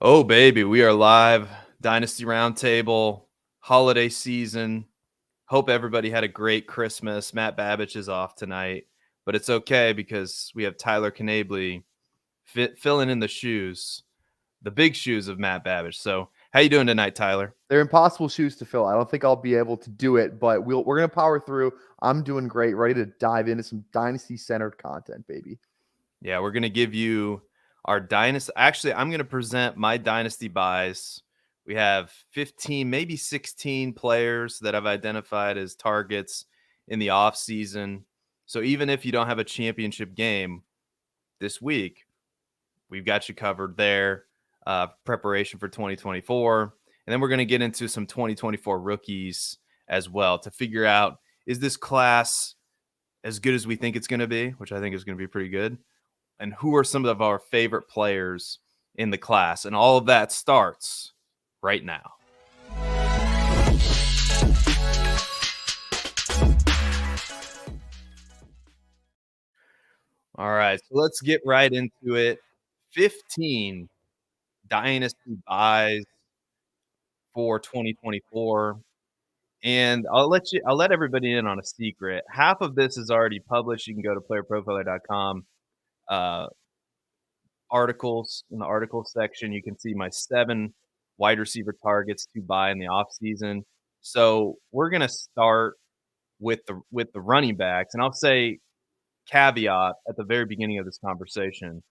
Oh, baby, we are live. Dynasty Roundtable, holiday season. Hope everybody had a great Christmas. Matt Babbage is off tonight, but it's okay because we have Tyler Kneable filling in the shoes, the big shoes of Matt Babbage. So, how you doing tonight, Tyler? They're impossible shoes to fill. I don't think I'll be able to do it, but we're going to power through. I'm doing great, ready to dive into some Dynasty-centered content, baby. Yeah, we're going to give you our Dynasty. Actually, I'm going to present my Dynasty buys. We have 15, maybe 16 players that I've identified as targets in the offseason. So even if you don't have a championship game this week, we've got you covered there. Preparation for 2024. And then we're going to get into some 2024 rookies as well to figure out, is this class as good as we think it's going to be, which I think is going to be pretty good? And who are some of our favorite players in the class? And all of that starts right now. All right, so let's get right into it. 15 Dynasty buys for 2024. And I'll let everybody in on a secret. Half of this is already published. You can go to PlayerProfiler.com. Articles in the article section, you can see my 7 wide receiver targets to buy in the offseason. So we're gonna start with the running backs, and I'll say caveat at the very beginning of this conversation.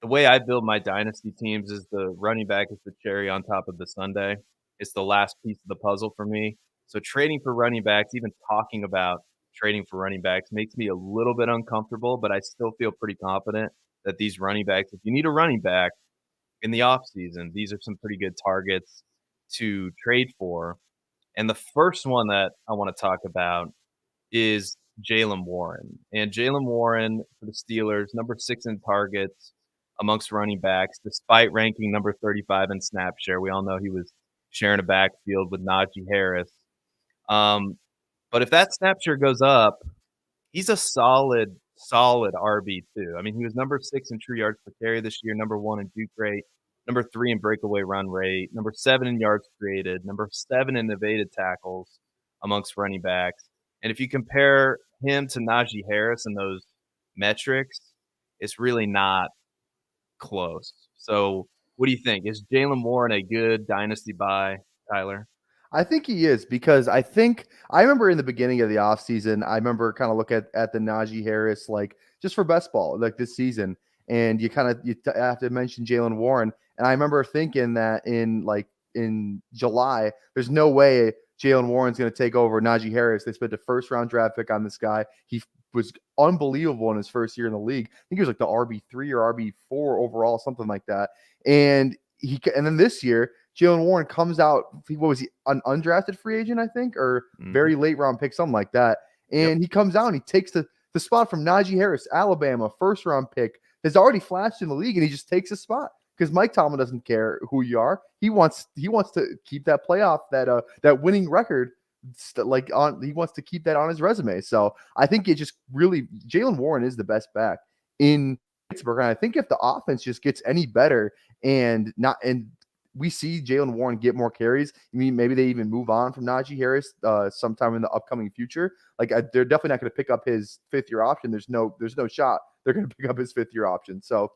The way I build my dynasty teams is the running back is the cherry on top of the sundae. It's the last piece of the puzzle for me. So trading for running backs, even talking about trading for running backs, makes me a little bit uncomfortable, but I still feel pretty confident that these running backs, if you need a running back in the offseason, these are some pretty good targets to trade for. And the first one that I want to talk about is Jaylen Warren. And Jaylen Warren for the Steelers, number 6 in targets amongst running backs, despite ranking number 35 in snap share. We all know he was sharing a backfield with Najee Harris. But if that snap share goes up, he's a solid RB2. I mean, he was number 6 in true yards per carry this year, number 1 in juke rate, number 3 in breakaway run rate, number 7 in yards created, number 7 in evaded tackles amongst running backs. And if you compare him to Najee Harris and those metrics, it's really not close. So what do you think? Is Jaylen Warren a good dynasty buy, Tyler? I think he is, because I remember in the beginning of the offseason, I remember kind of look at the Najee Harris, like just for best ball, like this season. And you have to mention Jaylen Warren. And I remember thinking that in July, there's no way Jaylen Warren's going to take over Najee Harris. They spent a first round draft pick on this guy. He was unbelievable in his first year in the league. I think he was like the RB3 or RB4 overall, something like that. And then this year, Jaylen Warren comes out. What was he? An undrafted free agent, I think, or very late round pick, something like that. And he comes out and he takes the spot from Najee Harris, Alabama, first round pick, has already flashed in the league, and he just takes a spot because Mike Tomlin doesn't care who you are. He wants to keep that playoff, that winning record. He wants to keep that on his resume. So I think it just really, Jaylen Warren is the best back in Pittsburgh. And I think if the offense just gets any better and we see Jaylen Warren get more carries, I mean, maybe they even move on from Najee Harris sometime in the upcoming future. They're definitely not going to pick up his 5th-year option. There's no shot they're going to pick up his 5th-year option. So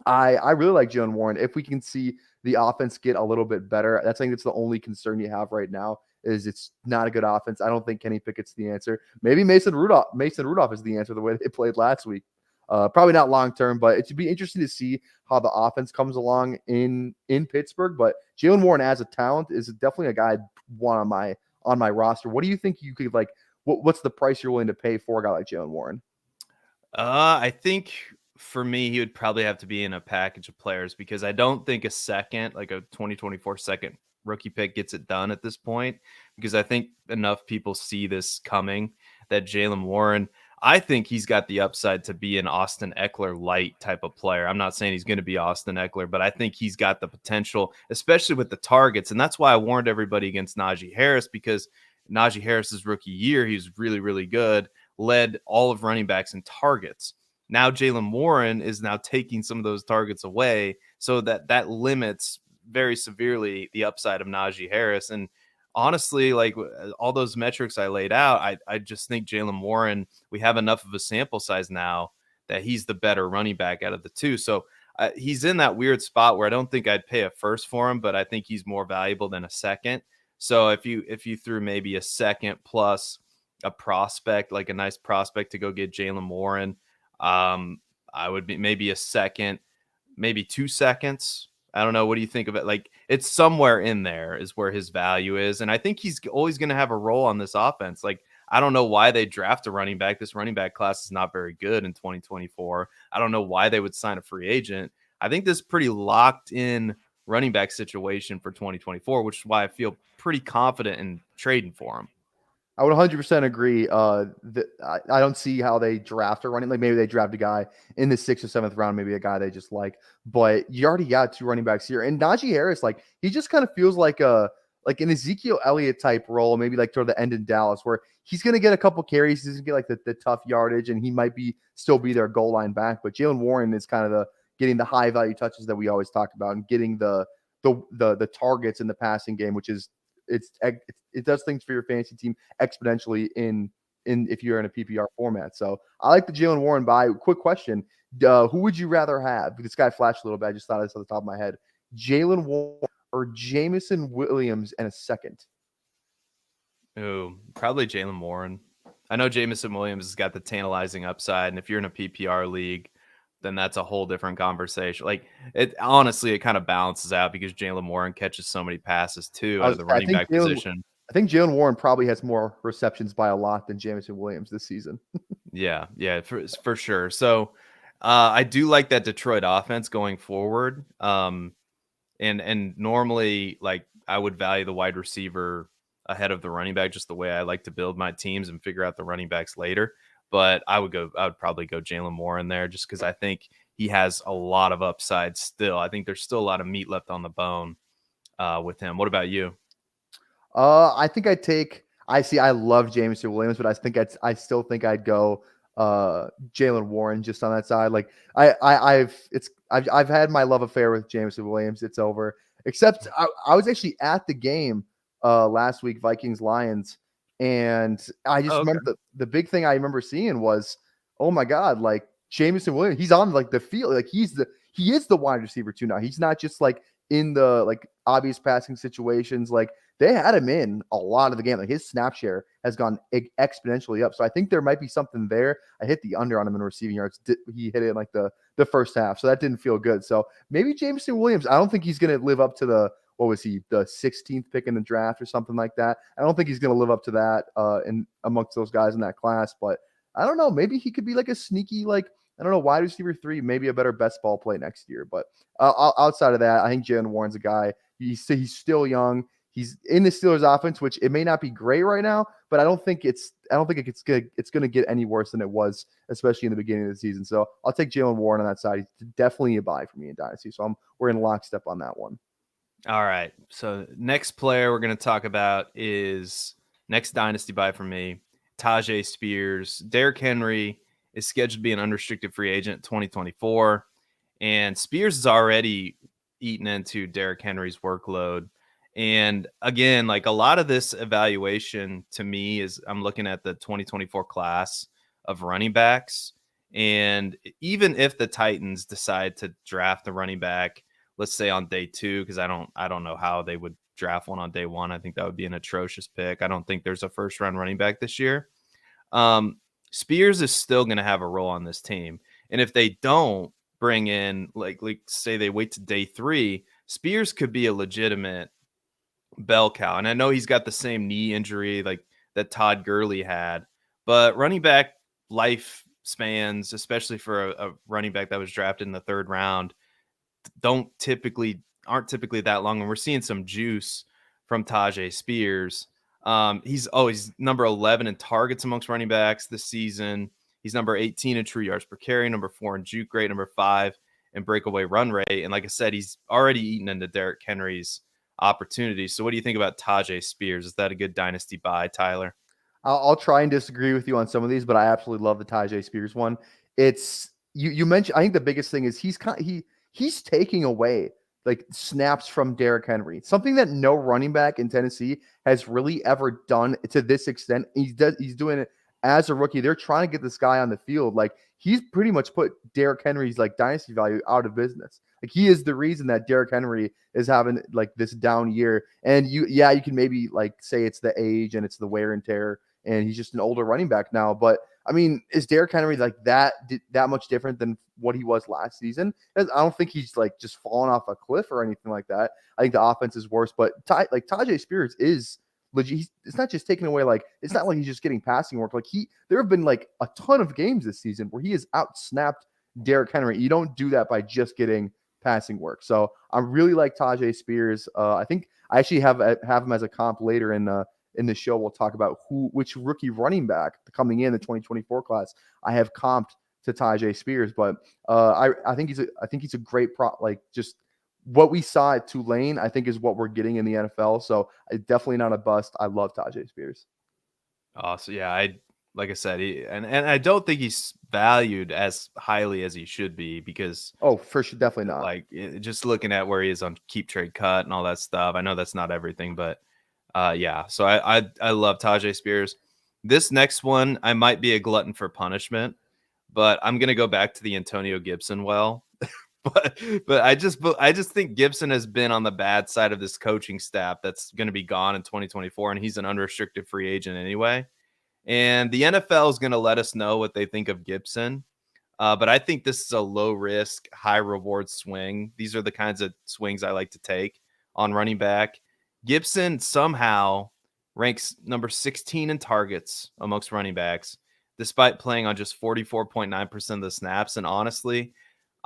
I really like Jaylen Warren. If we can see the offense get a little bit better, I think it's the only concern you have right now, is it's not a good offense. I don't think Kenny Pickett's the answer. Maybe Mason Rudolph is the answer the way they played last week. Probably not long term, but it should be interesting to see how the offense comes along in Pittsburgh. But Jaylen Warren as a talent is definitely a guy I'd want on my roster. What do you think you could like? What's the price you're willing to pay for a guy like Jaylen Warren? I think for me, he would probably have to be in a package of players, because I don't think a 2024 second rookie pick gets it done at this point, because I think enough people see this coming that Jaylen Warren, I think he's got the upside to be an Austin Eckler light type of player. I'm not saying he's going to be Austin Eckler, but I think he's got the potential, especially with the targets. And that's why I warned everybody against Najee Harris, because Najee Harris's rookie year, he was really, really good, led all of running backs in targets. Now Jaylen Warren is now taking some of those targets away, so that limits very severely the upside of Najee Harris. And honestly, like all those metrics I laid out, I just think Jaylen Warren, we have enough of a sample size now that he's the better running back out of the two. So he's in that weird spot where I don't think I'd pay a first for him, but I think he's more valuable than a second. So if you threw maybe a second plus a prospect, like a nice prospect to go get Jaylen Warren, I would be maybe a second, maybe 2 seconds. I don't know. What do you think of it? Like, it's somewhere in there is where his value is. And I think he's always going to have a role on this offense. Like, I don't know why they draft a running back. This running back class is not very good in 2024. I don't know why they would sign a free agent. I think this is pretty locked in running back situation for 2024, which is why I feel pretty confident in trading for him. I would 100% agree. I don't see how they draft a running. Like maybe they draft a guy in the 6th or 7th round, maybe a guy they just like. But you already got 2 running backs here, and Najee Harris, like he just kind of feels like an Ezekiel Elliott type role, maybe like toward the end in Dallas, where he's going to get a couple carries, he's going to get like the tough yardage, and he might still be their goal line back. But Jaylen Warren is kind of getting the high value touches that we always talk about, and getting the targets in the passing game, which is it does things for your fantasy team exponentially in if you're in a PPR format. So I like the Jaylen Warren buy. Quick question: who would you rather have? This guy flashed a little bit. I just thought of this off the top of my head. Jaylen Warren or Jameson Williams in a second? Oh, probably Jaylen Warren. I know Jameson Williams has got the tantalizing upside, and if you're in a PPR league, then that's a whole different conversation. Like it honestly, it kind of balances out because Jaylen Warren catches so many passes too out of the running back position. I think Jaylen Warren probably has more receptions by a lot than Jameson Williams this season. Yeah, for sure. So I do like that Detroit offense going forward. And normally, like I would value the wide receiver ahead of the running back, just the way I like to build my teams and figure out the running backs later. But I would probably go Jaylen Warren there just because I think he has a lot of upside still. I think there's still a lot of meat left on the bone with him. What about you? I think I love Jameson Williams, but I still think I'd go Jaylen Warren just on that side. Like I've had my love affair with Jameson Williams. It's over. Except I was actually at the game last week, Vikings Lions, and I just remember the big thing I remember seeing was, oh my God, like Jameson Williams, he's on like the field, like he is the wide receiver too now. He's not just like in the like obvious passing situations. Like they had him in a lot of the game. Like his snap share has gone exponentially up. So I think there might be something there. I hit the under on him in receiving yards. He hit it in like the first half. So that didn't feel good. So maybe Jameson Williams, I don't think he's going to live up to the 16th pick in the draft or something like that. I don't think he's going to live up to that in amongst those guys in that class. But I don't know. Maybe he could be like a sneaky, like, I don't know, wide receiver 3, maybe a better best ball play next year. But outside of that, I think Jaylen Warren's a guy. He's still young. He's in the Steelers offense, which it may not be great right now, but I don't think it's going to get any worse than it was, especially in the beginning of the season. So I'll take Jaylen Warren on that side. He's definitely a buy for me in Dynasty. So we're in lockstep on that one. All right. So next player we're going to talk about is next Dynasty buy for me, Tyjae Spears. Derrick Henry is scheduled to be an unrestricted free agent in 2024. And Spears is already eaten into Derrick Henry's workload. And again, like a lot of this evaluation to me is I'm looking at the 2024 class of running backs. And even if the Titans decide to draft a running back, let's say on day 2, because I don't know how they would draft one on day 1. I think that would be an atrocious pick. I don't think there's a first round running back this year. Spears is still going to have a role on this team. And if they don't bring in, like say they wait to day 3, Spears could be a legitimate bell cow. And I know he's got the same knee injury like that Todd Gurley had, but running back life spans, especially for a running back that was drafted in the 3rd round, aren't typically that long. And we're seeing some juice from Tyjae Spears. He's number 11 in targets amongst running backs this season. He's number 18 in true yards per carry, number 4 in juke rate, number 5 in breakaway run rate. And like I said, he's already eaten into Derrick Henry's opportunities. So what do you think about Tyjae Spears? Is that a good dynasty buy, Tyler? I'll try and disagree with you on some of these, but I absolutely love the Tyjae Spears one. It's you mentioned, I think the biggest thing is he's taking away like snaps from Derrick Henry, something that no running back in Tennessee has really ever done to this extent. He's doing it as a rookie. They're trying to get this guy on the field. Like he's pretty much put Derrick Henry's like dynasty value out of business. Like he is the reason that Derrick Henry is having like this down year. And you can maybe like say it's the age and it's the wear and tear, and he's just an older running back now. But I mean, is Derrick Henry like that much different than what he was last season? I don't think he's like just fallen off a cliff or anything like that. I think the offense is worse, but Tyjae Spears is legit. It's not just taking away, like, it's not like he's just getting passing work. Like there have been like a ton of games this season where he has outsnapped Derrick Henry. You don't do that by just getting passing work. So I really like Tyjae Spears. I think I actually have him as a comp later in the show. We'll talk about which rookie running back coming in the 2024 class I have comped to Tyjae Spears. But I think he's a great like just what we saw at Tulane, I think is what we're getting in the NFL. So definitely not a bust. I love Tyjae Spears. Oh, so yeah, like I said, and I don't think he's valued as highly as he should be, because for sure, definitely not. Like just looking at where he is on keep trade cut and all that stuff. I know that's not everything, but yeah. So I love Tyjae Spears. This next one, I might be a glutton for punishment, but I'm gonna go back to the Antonio Gibson well. but I just think Gibson has been on the bad side of this coaching staff that's going to be gone in 2024, and he's an unrestricted free agent anyway. And the NFL is going to let us know what they think of Gibson. But I think this is a low risk, high reward swing. These are the kinds of swings I like to take on running back. Gibson somehow ranks number 16 in targets amongst running backs, despite playing on just 44.9% of the snaps. And honestly,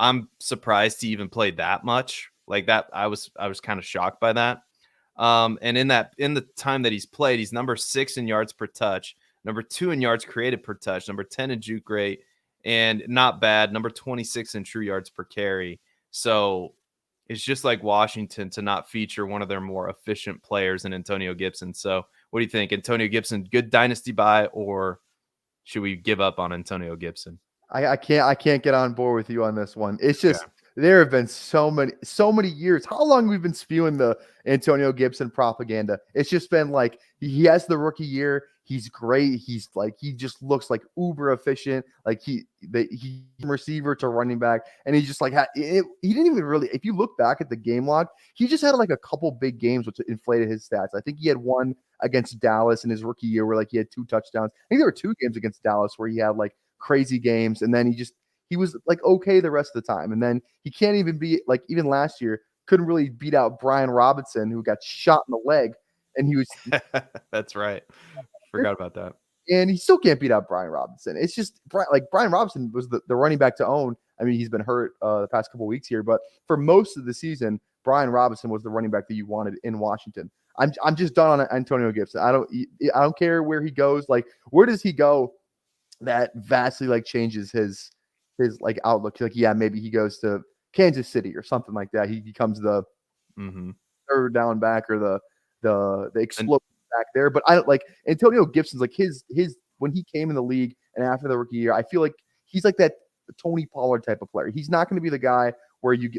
I'm surprised he even played that much like that. I was kind of shocked by that. And in the time that he's played, he's number 6 in yards per touch, number 2 in yards created per touch, number 10 in juke rate, and not bad, number 26 in true yards per carry. So it's just like Washington to not feature one of their more efficient players in Antonio Gibson. So what do you think? Antonio Gibson, good dynasty buy, or should we give up on Antonio Gibson? I can't get on board with you on this one. It's just there have been so many years. How long we've been spewing the Antonio Gibson propaganda? It's just been like he has the rookie year. He's great. He's like he just looks like uber efficient. Like he receiver to running back, and he just like he didn't even really. If you look back at the game log, he just had like a couple big games which inflated his stats. I think he had one against Dallas in his rookie year where like he had 2 touchdowns. I think there were 2 games against Dallas where he had like crazy games, and then he was like okay the rest of the time, and then he can't even be like, even last year couldn't really beat out Brian Robinson, who got shot in the leg, and he was that's right, forgot about that, and he still can't beat out Brian Robinson. It's just like Brian Robinson was the running back to own. I mean, he's been hurt the past couple weeks here, but for most of the season, Brian Robinson was the running back that you wanted in Washington. I'm just done on Antonio Gibson. I don't care where he goes. Like, where does he go that vastly like changes his like outlook? Like, yeah, maybe he goes to Kansas City or something like that. He becomes the third down back or the explosive back there. But I don't like Antonio Gibson's like his when he came in the league and after the rookie year, I feel like he's like that Tony Pollard type of player. He's not going to be the guy where you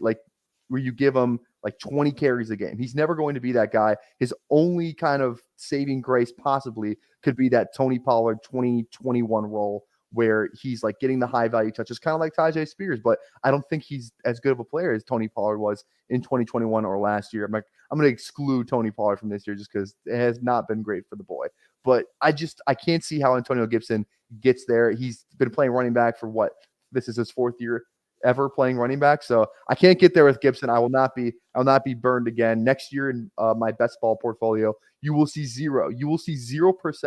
give him like 20 carries a game. He's never going to be that guy. His only kind of saving grace possibly could be that Tony Pollard 2021 role where he's like getting the high value touches, kind of like Tyjae Spears. But I don't think he's as good of a player as Tony Pollard was in 2021 or last year. I'm going to exclude Tony Pollard from this year just because it has not been great for the boy. But I can't see how Antonio Gibson gets there. He's been playing running back for what? This is his 4th year ever playing running back. So I can't get there with Gibson. I will not be burned again. Next year in my best ball portfolio, you will see 0%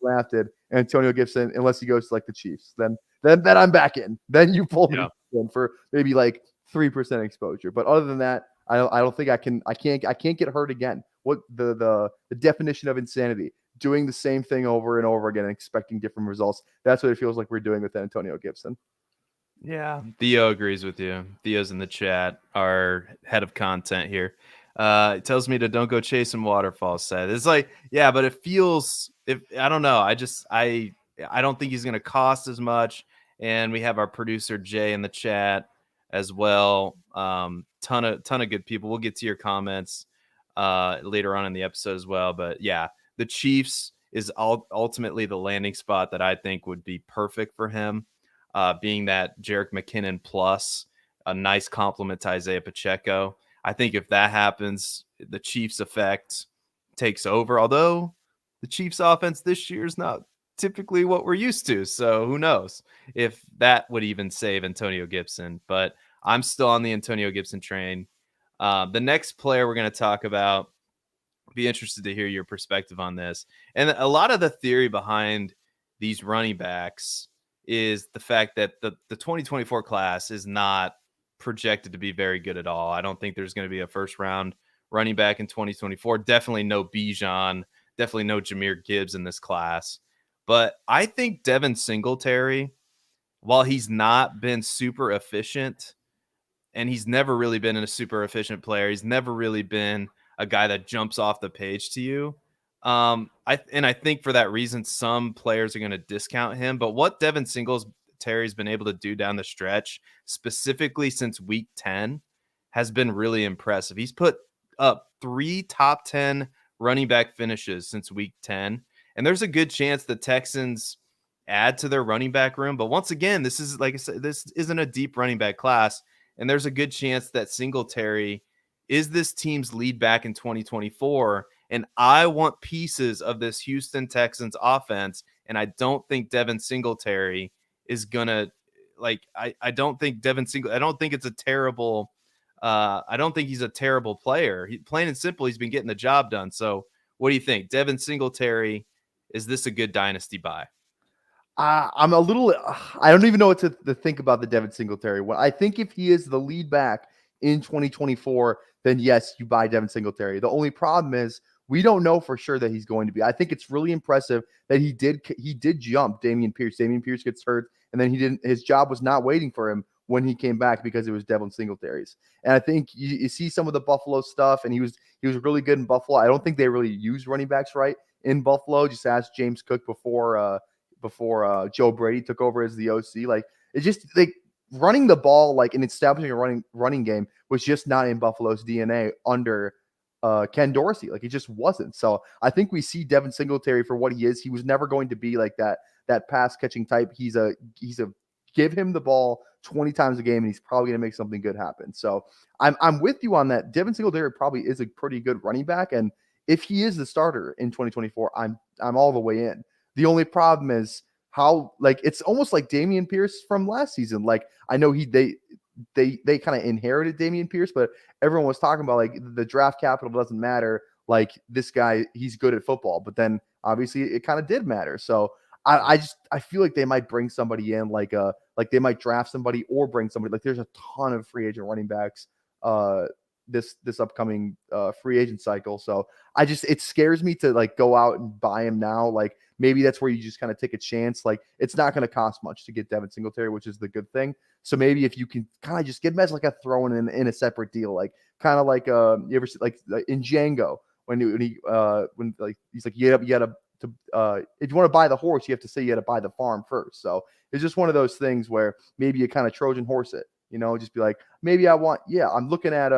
drafted Antonio Gibson unless he goes to like the Chiefs. Then I'm back in. Then you pull me in for maybe like 3% exposure. But other than that, I don't think I can't get hurt again. What the definition of insanity? Doing the same thing over and over again and expecting different results. That's what it feels like we're doing with Antonio Gibson. Yeah, Theo agrees with you. Theo's in the chat, our head of content here. It tells me to don't go chasing waterfalls. Said it's like, yeah, but it feels. I don't know. I don't think he's going to cost as much, and we have our producer Jay in the chat as well. Ton of good people. We'll get to your comments later on in the episode as well. But yeah, the Chiefs is ultimately the landing spot that I think would be perfect for him, being that Jerick McKinnon plus a nice compliment to Isaiah Pacheco. I think if that happens, the Chiefs effect takes over. Although the Chiefs offense this year is not typically what we're used to. So who knows if that would even save Antonio Gibson. But I'm still on the Antonio Gibson train. The next player we're going to talk about, be interested to hear your perspective on this. And a lot of the theory behind these running backs is the fact that the 2024 class is not projected to be very good at all. I don't think there's going to be a first round running back in 2024. Definitely no Bijan, definitely no Jahmyr Gibbs in this class. But I think Devin Singletary, while he's not been super efficient, and he's never really been a super efficient player, he's never really been a guy that jumps off the page to you. I think for that reason, some players are going to discount him. But what Devin Singletary's been able to do down the stretch, specifically since week 10, has been really impressive. He's put up 3 top 10 running back finishes since week 10. And there's a good chance the Texans add to their running back room. But once again, this is, like I said, this isn't a deep running back class. And there's a good chance that Singletary is this team's lead back in 2024. And I want pieces of this Houston Texans offense. And I don't think Devin Singletary is going to, I don't think I don't think it's a terrible, I don't think he's a terrible player. Plain and simple, he's been getting the job done. So what do you think? Devin Singletary, is this a good dynasty buy? I'm a little, I don't even know what to think about the Devin Singletary. What I think, if he is the lead back in 2024, then yes, you buy Devin Singletary. The only problem is we don't know for sure that he's going to be. I think it's really impressive that he did jump Dameon Pierce. Dameon Pierce gets hurt, and then he didn't. His job was not waiting for him when he came back because it was Devin Singletary's. And I think you see some of the Buffalo stuff, and he was really good in Buffalo. I don't think they really use running backs right in Buffalo. Just ask James Cook before Joe Brady took over as the OC. Like, it's just like running the ball, like, and establishing a running game was just not in Buffalo's DNA under Ken Dorsey. Like, it just wasn't. So I think we see Devin Singletary for what he is. He was never going to be like that pass catching type. He's a give him the ball 20 times a game, and he's probably going to make something good happen. So I'm with you on that. Devin Singletary probably is a pretty good running back, and if he is the starter in 2024, I'm all the way in. The only problem is how, like, it's almost like Dameon Pierce from last season. Like, I know they kind of inherited Dameon Pierce, but everyone was talking about, like, the draft capital doesn't matter. Like, this guy, he's good at football, but then obviously it kind of did matter. So I feel like they might bring somebody in, like they might draft somebody or bring somebody. Like, there's a ton of free agent running backs this upcoming free agent cycle. So it scares me to, like, go out and buy him now. Like, maybe that's where you just kind of take a chance. Like, it's not going to cost much to get Devin Singletary, which is the good thing. So maybe if you can kind of just get him as like a throw in a separate deal, like kind of like you ever see, like in Django when he's like, you gotta if you want to buy the horse, you have to say you got to buy the farm first. So it's just one of those things where maybe you kind of Trojan horse it, just be like, maybe I'm looking at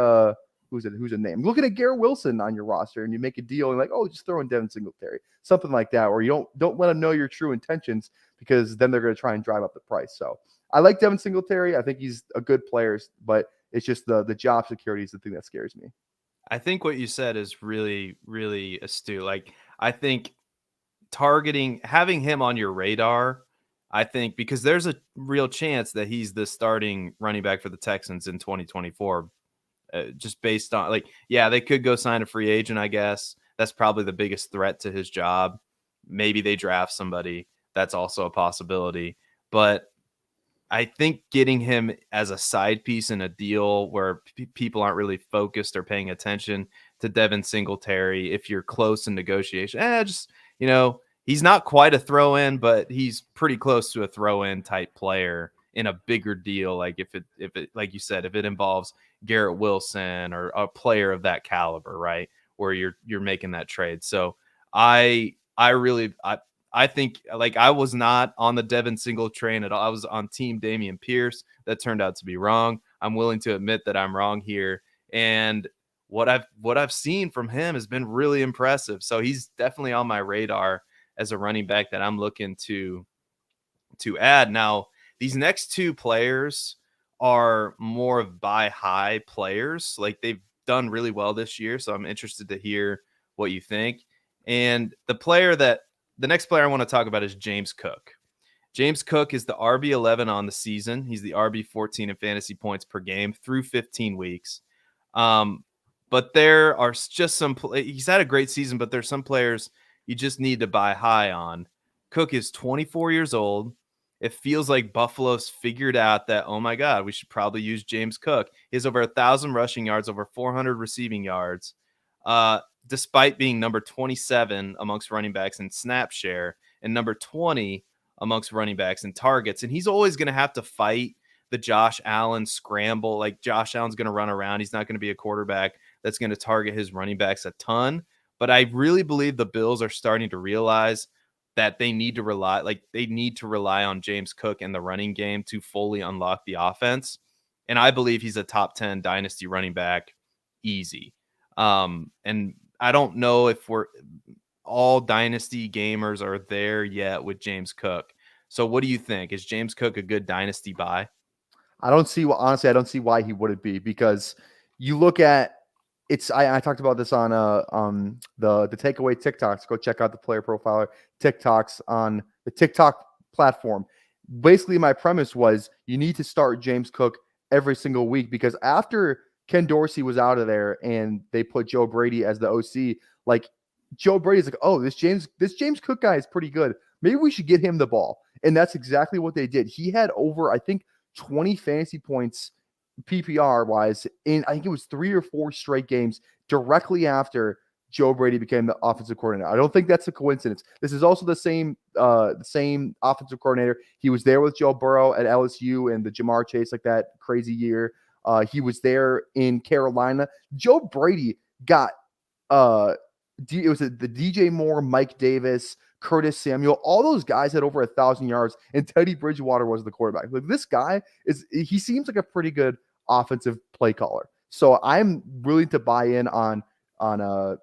who's a name? I'm looking at Garrett Wilson on your roster, and you make a deal and like, oh, just throw in Devin Singletary, something like that, or you don't let them know your true intentions, because then they're going to try and drive up the price. So I like Devin Singletary. I think he's a good player, but it's just the job security is the thing that scares me. I think what you said is really, really astute. Like, I think having him on your radar, I think, because there's a real chance that he's the starting running back for the Texans in 2024. Just based on, like, yeah, they could go sign a free agent, I guess. That's probably the biggest threat to his job. Maybe they draft somebody. That's also a possibility. But I think getting him as a side piece in a deal where people aren't really focused or paying attention to Devin Singletary, if you're close in negotiation, he's not quite a throw-in, but he's pretty close to a throw-in type player in a bigger deal. Like, if it, like you said, if it involves Garrett Wilson or a player of that caliber, right, where you're making that trade. So I I think like I was not on the Devin Single train at all. I was on team Dameon Pierce. That turned out to be wrong. I'm willing to admit that I'm wrong here. And what I've seen from him has been really impressive. So he's definitely on my radar as a running back that I'm looking to add. Now, these next two players are more of buy high players. Like they've done really well this year. So I'm interested to hear what you think. And the next player I want to talk about is James Cook. James Cook is the RB11 on the season. He's the RB14 in fantasy points per game through 15 weeks. But there are just he's had a great season, but there's some players you just need to buy high on. Cook is 24 years old. It feels like Buffalo's figured out that, oh my God, we should probably use James Cook. He has over 1,000 rushing yards, over 400 receiving yards, despite being number 27 amongst running backs in snap share and number 20 amongst running backs and targets. And he's always going to have to fight the Josh Allen scramble. Like Josh Allen's going to run around. He's not going to be a quarterback that's going to target his running backs a ton. But I really believe the Bills are starting to realize that they need to rely on James Cook and the running game to fully unlock the offense. And I believe he's a top 10 dynasty running back easy. And I don't know if all dynasty gamers are there yet with James Cook. So what do you think? Is James Cook a good dynasty buy? I don't see why he wouldn't be, because you look at I talked about this on the takeaway TikToks. Go check out the Player Profiler TikToks on the TikTok platform. Basically, my premise was you need to start James Cook every single week, because after Ken Dorsey was out of there and they put Joe Brady as the OC, like Joe Brady's like, oh, this James Cook guy is pretty good. Maybe we should get him the ball. And that's exactly what they did. He had over, I think, 20 fantasy points PPR wise in, I think it was 3 or 4 straight games directly after Joe Brady became the offensive coordinator. I don't think that's a coincidence. This is also the same offensive coordinator. He was there with Joe Burrow at LSU and the Jamar Chase, like that crazy year. He was there in Carolina. Joe Brady got it was the DJ Moore, Mike Davis, Curtis Samuel, all those guys had over 1,000 yards, and Teddy Bridgewater was the quarterback. Like, this guy he seems like a pretty good offensive play caller. So I'm willing to buy in on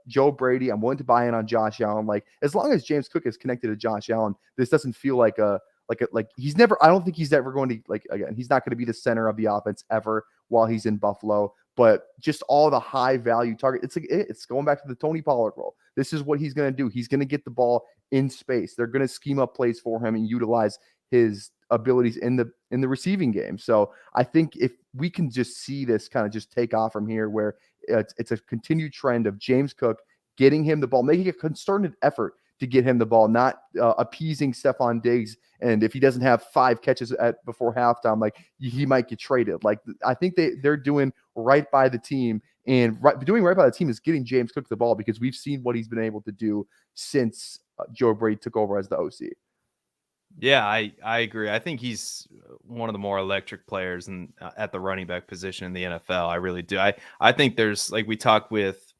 Joe Brady. I'm willing to buy in on Josh Allen. Like, as long as James Cook is connected to Josh Allen, this doesn't feel like he's never. I don't think he's ever going to, like, again, he's not going to be the center of the offense ever while he's in Buffalo. But just all the high value target. It's going back to the Tony Pollard role. This is what he's going to do. He's going to get the ball in space. They're going to scheme up plays for him and utilize his abilities in the receiving game. So I think if we can just see this kind of just take off from here, where it's a continued trend of James Cook getting him the ball, making a concerted effort to get him the ball, not appeasing Stephon Diggs. And if he doesn't have 5 catches before halftime, like, he might get traded. Like, I think they're doing right by the team, and doing right by the team is getting James Cook the ball, because we've seen what he's been able to do since Joe Brady took over as the OC. Yeah, I agree. I think he's one of the more electric players at the running back position in the NFL. I really do. I think there's, like we talked with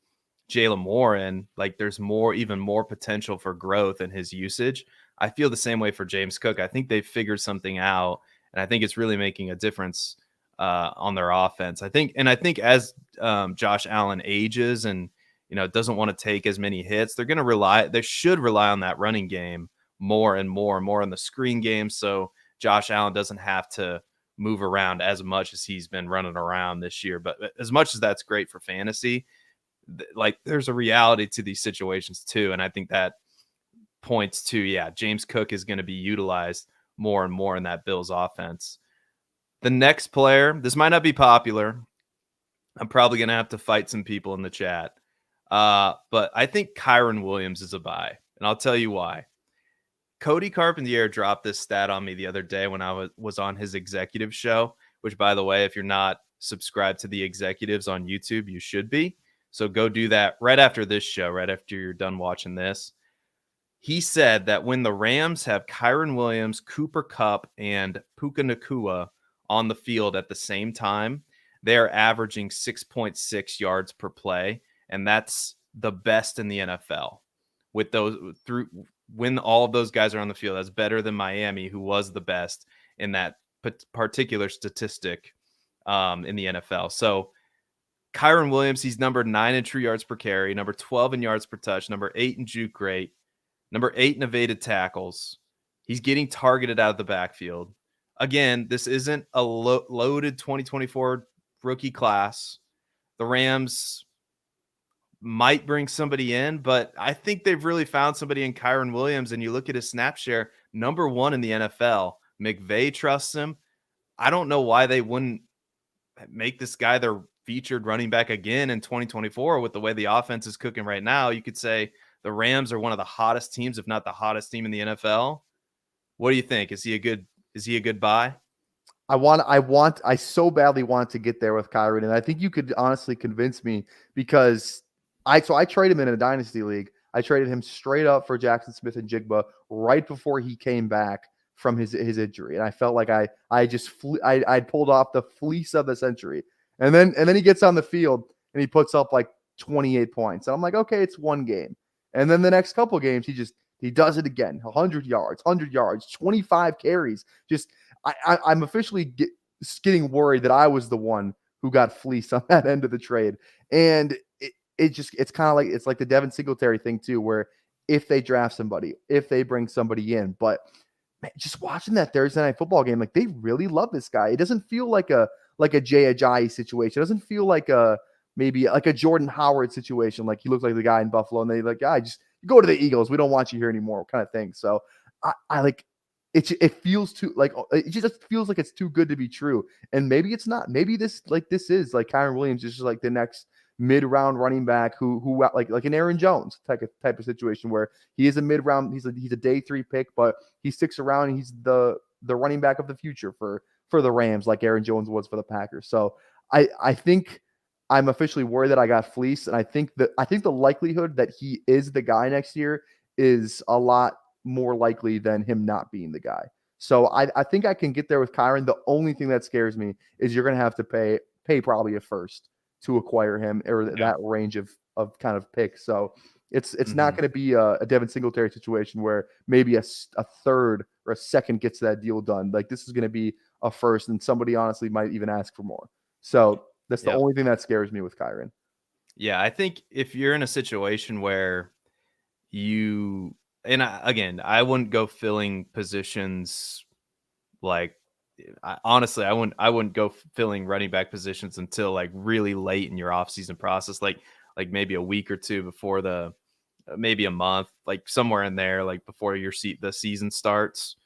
Jalen Warren, like there's even more potential for growth in his usage. I feel the same way for James Cook. I think they've figured something out, and I think it's really making a difference on their offense. I think as Josh Allen ages and doesn't want to take as many hits, they should rely on that running game more and more in the screen game, so Josh Allen doesn't have to move around as much as he's been running around this year. But as much as that's great for fantasy, like, there's a reality to these situations too, and I think that points to, James Cook is going to be utilized more and more in that Bills offense. The next player, this might not be popular. I'm probably going to have to fight some people in the chat, but I think Kyren Williams is a buy, and I'll tell you why. Cody Carpentier dropped this stat on me the other day when I was on his executive show, which, by the way, if you're not subscribed to the executives on YouTube, you should be. So go do that right after this show, right after you're done watching this. He said that when the Rams have Kyren Williams, Cooper Kupp, and Puka Nacua on the field at the same time, they are averaging 6.6 yards per play, and that's the best in the NFL. With those when all of those guys are on the field, that's better than Miami, who was the best in that particular statistic in the NFL. So Kyren Williams, he's number 9 in true yards per carry, number 12 in yards per touch, number 8 in juke rate, number 8 in evaded tackles. He's getting targeted out of the backfield. Again, this isn't a loaded 2024 rookie class. The Rams might bring somebody in, but I think they've really found somebody in Kyren Williams. And you look at his snap share, number 1 in the NFL. McVay trusts him. I don't know why they wouldn't make this guy their featured running back again in 2024 with the way the offense is cooking right now. You could say the Rams are one of the hottest teams, if not the hottest team in the NFL. What do you think? Is he a good buy? I so badly want to get there with Kyren, and I think you could honestly convince me because I traded him in a dynasty league. I traded him straight up for Jackson Smith and Jigba right before he came back from his injury, and I felt like I pulled off the fleece of the century. And then he gets on the field and he puts up like 28 points. And I'm like, okay, it's one game. And then the next couple of games, he does it again. 100 yards, 25 carries. Just I'm officially getting worried that I was the one who got fleeced on that end of the trade. And it's kind of like, it's like the Devin Singletary thing too, where if they draft somebody, if they bring somebody in, but man, just watching that Thursday night football game, like they really love this guy. It doesn't feel like a Jay Ajayi situation. It doesn't feel like maybe like a Jordan Howard situation. Like he looks like the guy in Buffalo and they like, just go to the Eagles. We don't want you here anymore kind of thing. So I like, it feels too like, it just feels like it's too good to be true. And maybe it's not. Maybe this is like Kyren Williams is just like the next mid-round running back who like an Aaron Jones type of situation where he is a mid-round, he's a day 3 pick, but he sticks around and he's the running back of the future for the Rams, like Aaron Jones was for the Packers. So I think I'm officially worried that I got fleeced, and I think the likelihood that he is the guy next year is a lot more likely than him not being the guy. So I think I can get there with Kyren. The only thing that scares me is you're going to have to pay probably a first to acquire him, or that range of kind of picks. So it's not going to be a Devin Singletary situation where maybe a third or a second gets that deal done. Like this is going to be a first, and somebody honestly might even ask for more. So that's the only thing that scares me with Kyren. Yeah, I think if you're in a situation where I wouldn't go filling positions like honestly, I wouldn't go filling running back positions until like really late in your offseason process, like maybe a week or two before maybe a month, like somewhere in there, like before the season starts,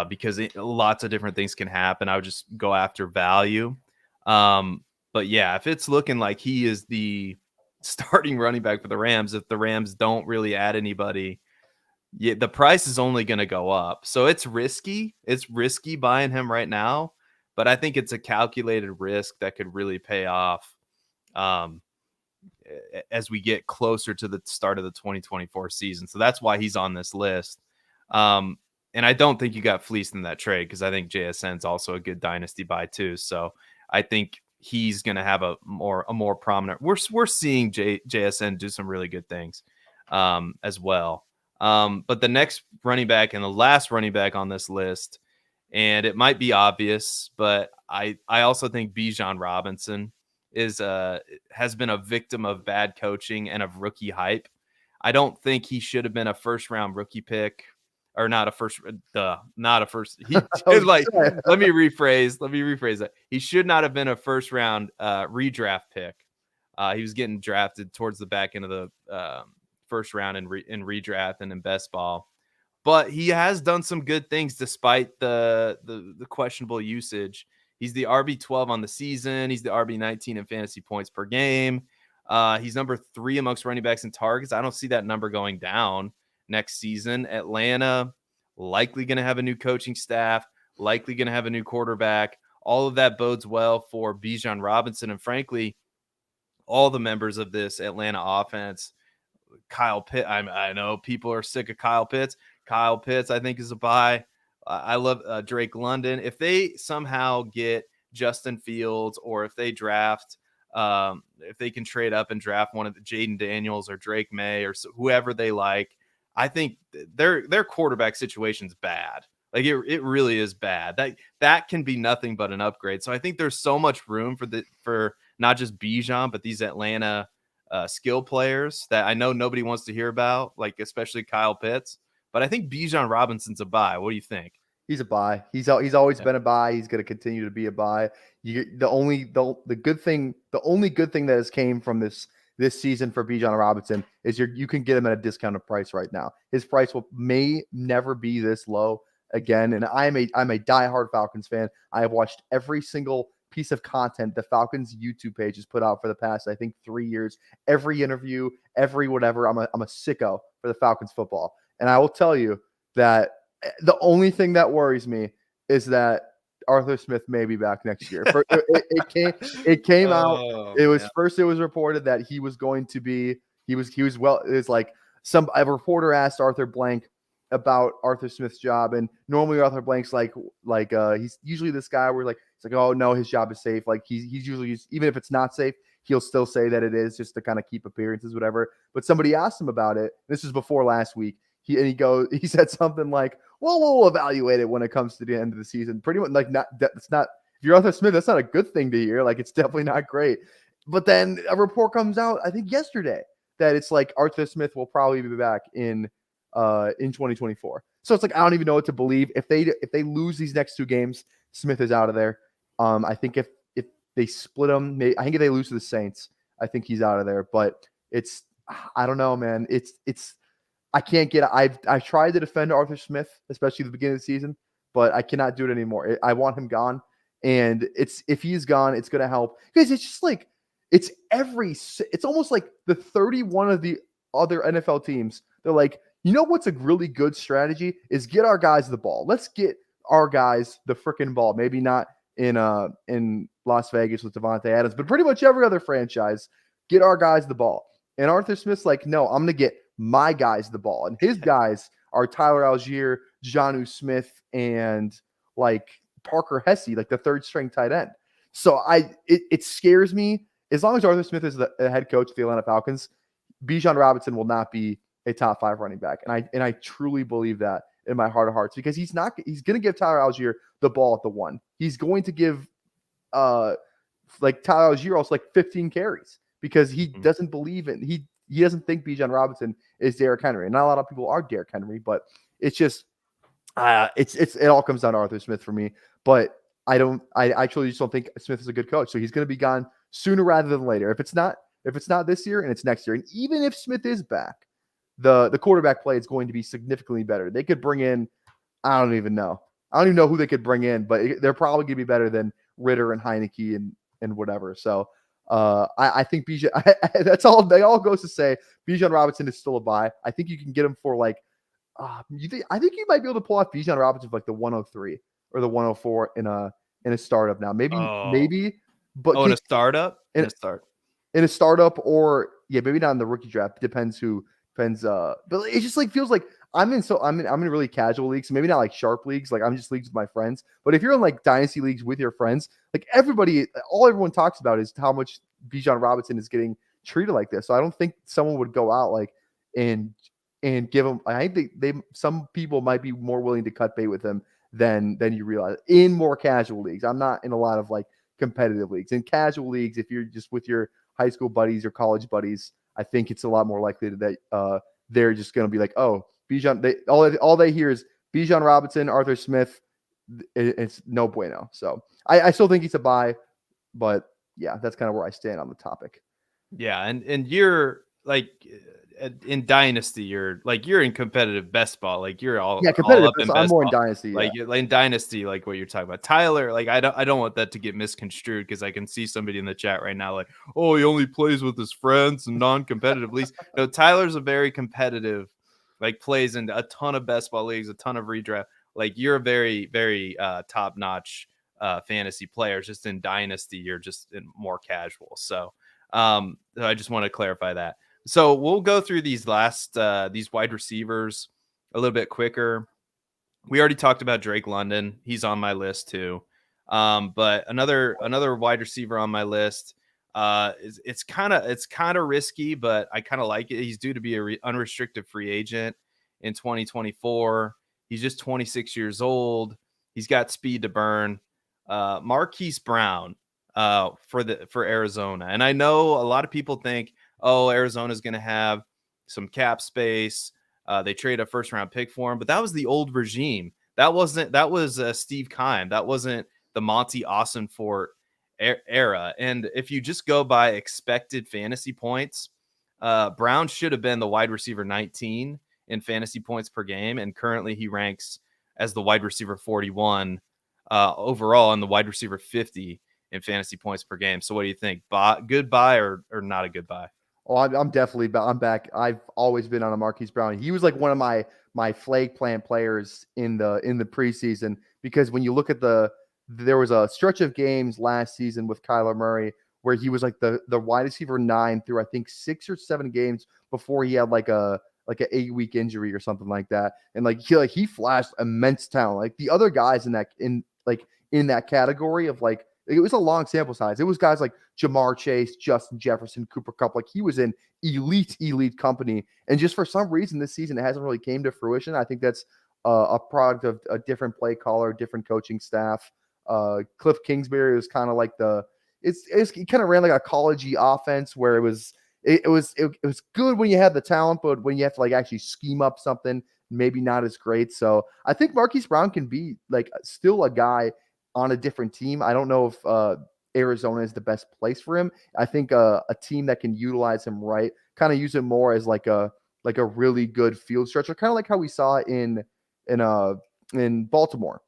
because lots of different things can happen. I would just go after value. But yeah, if it's looking like he is the starting running back for the Rams, if the Rams don't really add anybody, the price is only going to go up. So it's risky. It's risky buying him right now, but I think it's a calculated risk that could really pay off as we get closer to the start of the 2024 season. So that's why he's on this list. And I don't think you got fleeced in that trade because I think JSN is also a good dynasty buy too. So I think he's going to have a more prominent. We're seeing JSN do some really good things as well. But the next running back and the last running back on this list, and it might be obvious, but I also think Bijan Robinson has been a victim of bad coaching and of rookie hype. I don't think he should have been a first round rookie pick, or not a first. Not a first. Let me rephrase that. He should not have been a first round redraft pick. He was getting drafted towards the back end of the first round in redraft and in best ball, but he has done some good things despite the questionable usage. He's the RB12 on the season. He's the RB19 in fantasy points per game. He's number 3 amongst running backs in targets. I don't see that number going down next season. Atlanta likely going to have a new coaching staff, likely going to have a new quarterback. All of that bodes well for Bijan Robinson, and frankly, all the members of this Atlanta offense. Kyle Pitts. I know people are sick of Kyle Pitts. Kyle Pitts, I think, is a buy. I love Drake London. If they somehow get Justin Fields, or if they draft, if they can trade up and draft one of the Jaden Daniels or Drake May or whoever they like, I think their quarterback situation's bad. Like it really is bad. That can be nothing but an upgrade. So I think there's so much room for not just Bijan, but these Atlanta skill players that I know nobody wants to hear about, like especially Kyle Pitts. But I think Bijan Robinson's a buy. What do you think? He's a buy. He's always been a buy. He's going to continue to be a buy. The only good thing that has came from this season for Bijan Robinson is you can get him at a discounted price right now. His price may never be this low again. And I'm a diehard Falcons fan. I have watched every single piece of content the Falcons YouTube page has put out for the past, I think, 3 years. Every interview, every whatever. I'm a sicko for the Falcons football. And I will tell you that the only thing that worries me is that Arthur Smith may be back next year. It came out. It was first. It was reported that he was going to be. He was well. It's like a reporter asked Arthur Blank about Arthur Smith's job, and normally Arthur Blank's like he's usually this guy where it's like, oh no, his job is safe. Like he's usually, even if it's not safe, he'll still say that it is, just to kind of keep appearances, whatever. But somebody asked him about it. This was before last week. He said something like, well, we'll evaluate it when it comes to the end of the season. Pretty much like it's not, if you're Arthur Smith, that's not a good thing to hear. Like it's definitely not great. But then a report comes out, I think yesterday, that it's like Arthur Smith will probably be back in 2024. So it's like I don't even know what to believe. If they lose these next 2 games, Smith is out of there. I think if they split them, I think if they lose to the Saints, I think he's out of there. But I don't know, man. I can't get. I've tried to defend Arthur Smith, especially at the beginning of the season, but I cannot do it anymore. I want him gone, and if he's gone, it's going to help because it's just like it's almost like the 31 of the other NFL teams. They're like, you know what's a really good strategy is get our guys the ball. Let's get our guys the freaking ball. Maybe not in Las Vegas with Devontae Adams, but pretty much every other franchise, get our guys the ball. And Arthur Smith's like, no, I'm going to get my guys the ball. And his guys are Tyler Algier, Jonnu Smith, and like Parker Hesse, like the 3rd string tight end. So it scares me. As long as Arthur Smith is the head coach of the Atlanta Falcons, Bijan Robinson will not be a top 5 running back. And I truly believe that in my heart of hearts, because he's going to give Tyler Algier the ball at the 1. He's going to give like Tyler Algier also like 15 carries because he doesn't believe in he doesn't think Bijan Robinson is Derrick Henry. And not a lot of people are Derrick Henry, but it's just it all comes down to Arthur Smith for me. But I actually just don't think Smith is a good coach. So he's going to be gone sooner rather than later. If it's not this year and it's next year, and even if Smith is back, the quarterback play is going to be significantly better. They could bring in, I don't even know who they could bring in, but they're probably going to be better than Ritter and Heineke and whatever. So I think Bijan, that's all. They all goes to say Bijan Robinson is still a buy. I think you can get him for like, I think you might be able to pull off Bijan Robinson for like the 103 or the 104 in a startup now. Maybe, but in a startup, in a startup, or maybe not in the rookie draft. Depends. But it just like feels like I'm in really casual leagues, so maybe not like sharp leagues. Like I'm just leagues with my friends. But if you're in like dynasty leagues with your friends, like all everyone talks about is how much Bijan Robinson is getting treated like this. So I don't think someone would go out like and give him. I think some people might be more willing to cut bait with him than you realize in more casual leagues. I'm not in a lot of like competitive leagues. In casual leagues, if you're just with your high school buddies or college buddies, I think it's a lot more likely that they're just going to be like, oh, Bijan. All they hear is Bijan Robinson, Arthur Smith. It's no bueno. So I still think he's a buy, but yeah, that's kind of where I stand on the topic. Yeah, and you're like in Dynasty, you're in competitive best ball. Like you're all competitive. All up in I'm more in ball. Dynasty. Like in Dynasty, like what you're talking about. Tyler, like I don't want that to get misconstrued because I can see somebody in the chat right now like, oh, he only plays with his friends and non-competitive leagues. No, Tyler's a very competitive, like plays in a ton of best ball leagues, a ton of redraft. Like you're a very, very top-notch fantasy player. Just in Dynasty, you're just more casual. So I just want to clarify that. So we'll go through these these wide receivers a little bit quicker. We already talked about Drake London. He's on my list too. But another wide receiver on my list. It's kind of risky, but I kind of like it. He's due to be a unrestricted free agent. in 2024. He's just 26 years old. He's got speed to burn. Marquise Brown for Arizona. And I know a lot of people think, oh, Arizona's going to have some cap space. They trade a first round pick for him, but that was the old regime. That was Steve Keim. That wasn't the Monty Austinfort era. And if you just go by expected fantasy points, Brown should have been the wide receiver 19 in fantasy points per game. And currently he ranks as the wide receiver 41 overall and the wide receiver 50 in fantasy points per game. So what do you think? Good buy or not a good buy? Oh, I'm definitely I'm back. I've always been on a Marquise Brown. He was like one of my flag plant players in the preseason, because when you look at there was a stretch of games last season with Kyler Murray where he was like the wide receiver 9 through I think 6 or 7 games before he had like an 8-week injury or something like that. And he flashed immense talent. Like the other guys in that category of like, it was a long sample size. It was guys like Jamar Chase, Justin Jefferson, Cooper Kupp. Like he was in elite company. And just for some reason this season, it hasn't really came to fruition. I think that's a product of a different play caller, different coaching staff. Cliff Kingsbury was kind of like he kind of ran like a collegey offense where it was good when you had the talent, but when you have to like actually scheme up something, maybe not as great. So I think Marquise Brown can be like still a guy on a different team. I don't know if Arizona is the best place for him. I think a team that can utilize him right, kind of use him more as like a really good field stretcher, kind of like how we saw in Baltimore,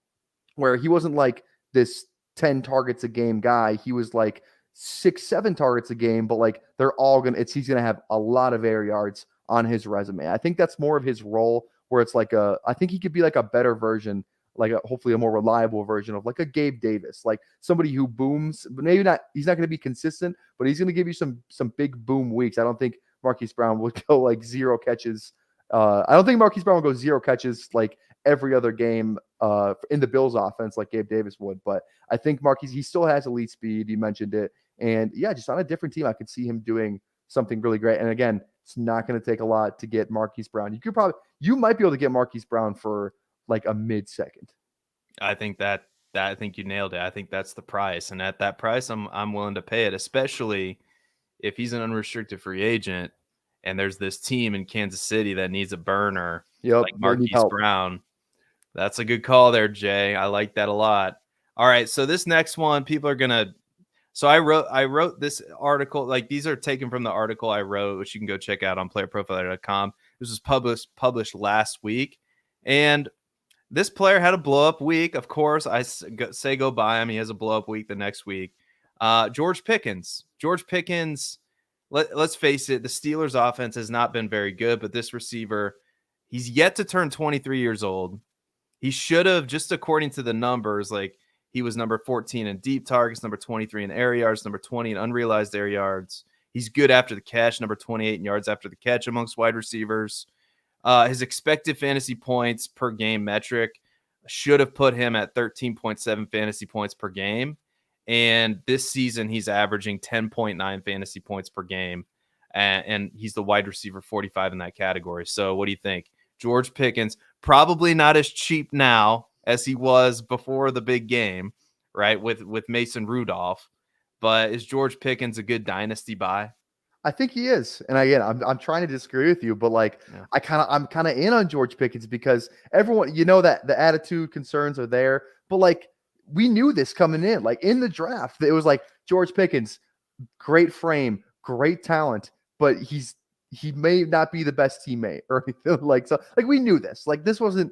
where he wasn't like this 10 targets a game guy. He was like 6-7 targets a game, but like he's gonna have a lot of air yards on his resume. I think that's more of his role, where it's like I think he could be like a better version, like hopefully a more reliable version of like a Gabe Davis, like somebody who booms, but maybe not. He's not going to be consistent, but he's going to give you some big boom weeks. I don't think Marquise Brown would go like 0 catches. I don't think Marquise Brown will go 0 catches like every other game in the Bills offense like Gabe Davis would. But I think he still has elite speed. You mentioned it. And yeah, just on a different team, I could see him doing something really great. And again, it's not going to take a lot to get Marquise Brown. You might be able to get Marquise Brown for like a mid-second. I think I think you nailed it. I think that's the price. And at that price, I'm willing to pay it, especially if he's an unrestricted free agent and there's this team in Kansas City that needs a burner like Marquise Brown. That's a good call there, Jay. I like that a lot. All right. So this next one, people are going to, so I wrote this article, like these are taken from the article I wrote, which you can go check out on playerprofiler.com. This was published last week. And this player had a blow-up week. Of course, I say go buy him. He has a blow-up week the next week. George Pickens. Let's face it, the Steelers' offense has not been very good, but this receiver, he's yet to turn 23 years old. He should have, just according to the numbers, like he was number 14 in deep targets, number 23 in air yards, number 20 in unrealized air yards. He's good after the catch, number 28 in yards after the catch amongst wide receivers. His expected fantasy points per game metric should have put him at 13.7 fantasy points per game. And this season, he's averaging 10.9 fantasy points per game. And he's the wide receiver 45 in that category. So what do you think? George Pickens, probably not as cheap now as he was before the big game, right, with Mason Rudolph. But is George Pickens a good dynasty buy? I think he is. And again, I'm trying to disagree with you, but like yeah. I'm kind of in on George Pickens because everyone, that the attitude concerns are there, but like we knew this coming in, like in the draft, it was like George Pickens, great frame, great talent, but he may not be the best teammate or anything like so. Like we knew this. Like this wasn't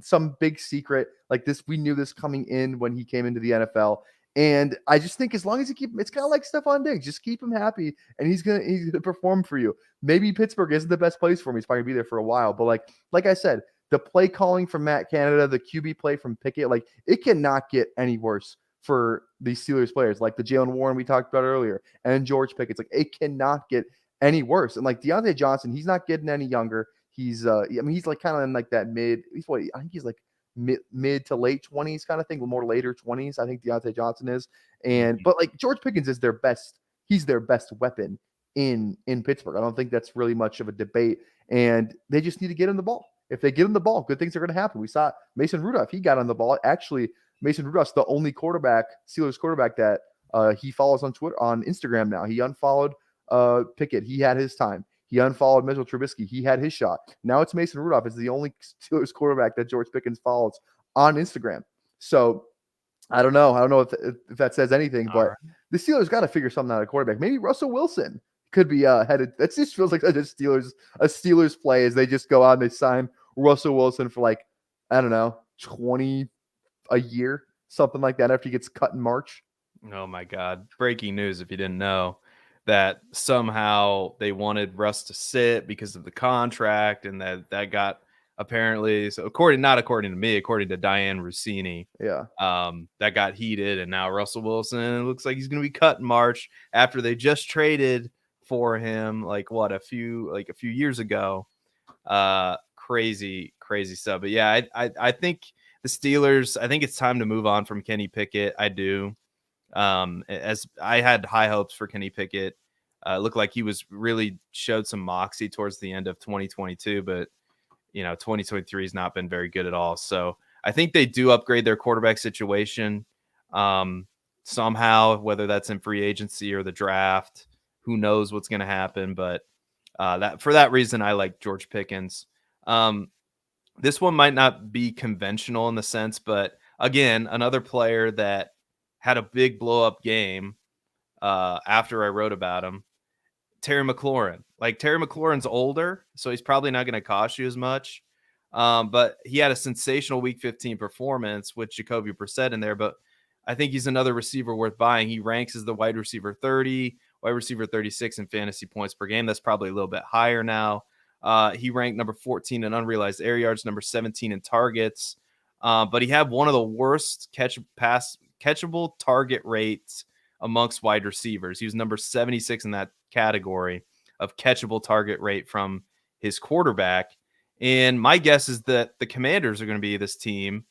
some big secret. Like this, we knew this coming in when he came into the NFL. And I just think as long as you keep him, it's kind of like Stephon Diggs, just keep him happy and he's gonna perform for you. Maybe Pittsburgh isn't the best place for him. He's probably gonna be there for a while. But like I said, the play calling from Matt Canada, the QB play from Pickett, like it cannot get any worse for these Steelers players, like the Jalen Warren we talked about earlier, and George Pickett. It's like it cannot get any worse. And like Deontay Johnson, he's not getting any younger. He's he's like kind of in like that mid. I think he's like mid to late 20s kind of thing, more later 20s. I think Deontay Johnson is. And but like George Pickens is their best. He's their best weapon in Pittsburgh. I don't think that's really much of a debate, and they just need to get him the ball. If they get him the ball, good things are going to happen. We saw Mason Rudolph; he got on the ball. Actually, Mason Rudolph's the only Steelers quarterback that he follows on Twitter, on Instagram now. He unfollowed Pickett. He had his time. He unfollowed Mitchell Trubisky. He had his shot. Now it's Mason Rudolph. It's the only Steelers quarterback that George Pickens follows on Instagram. So I don't know. I don't know if that says anything, but the Steelers got to figure something out at quarterback. Maybe Russell Wilson could be headed. That just feels like a Steelers play as they just go out and they sign Russell Wilson for like, I don't know, 20 a year, something like that after he gets cut in March. Oh my God. Breaking news if you didn't know, that somehow they wanted Russ to sit because of the contract, and that got apparently, so not according to me, according to Diane Rossini. Yeah. That got heated, and now Russell Wilson looks like he's going to be cut in March after they just traded for him a few years ago. Crazy stuff. But yeah, I think the Steelers, I think it's time to move on from Kenny Pickett. I do. As I had high hopes for Kenny Pickett. Looked like he really showed some moxie towards the end of 2022, but 2023 has not been very good at all. So I think they do upgrade their quarterback situation somehow, whether that's in free agency or the draft. Who knows what's going to happen? But for that reason, I like George Pickens. This one might not be conventional in the sense, but again, another player that had a big blow up game after I wrote about him. Terry McLaurin. Terry McLaurin's older, so he's probably not going to cost you as much. But he had a sensational Week 15 performance with Jacoby Brissett in there. But I think he's another receiver worth buying. He ranks as the wide receiver 30, wide receiver 36 in fantasy points per game. That's probably a little bit higher now. He ranked number 14 in unrealized air yards, number 17 in targets. But he had one of the worst catchable target rates amongst wide receivers. He was number 76 in that category of catchable target rate from his quarterback. And my guess is that the Commanders are going to be this team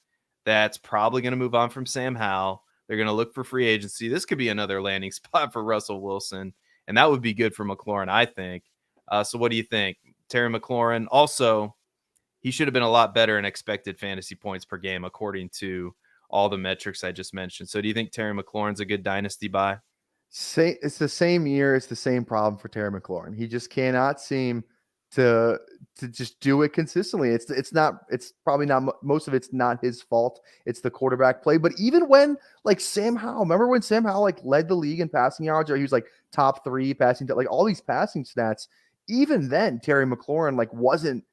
that's probably going to move on from Sam Howell. They're going to look for free agency. This could be another landing spot for Russell Wilson, and that would be good for McLaurin, I think. So what do you think? Terry McLaurin, also, he should have been a lot better in expected fantasy points per game, according to all the metrics I just mentioned. So do you think Terry McLaurin's a good dynasty buy? It's the same year. It's the same problem for Terry McLaurin. He just cannot seem to just do it consistently. It's probably not, most of it's not his fault. It's the quarterback play. But even when Sam Howell, remember when Sam Howell led the league in passing yards, or he was top 3 passing, all these passing stats. Even then, Terry McLaurin wasn't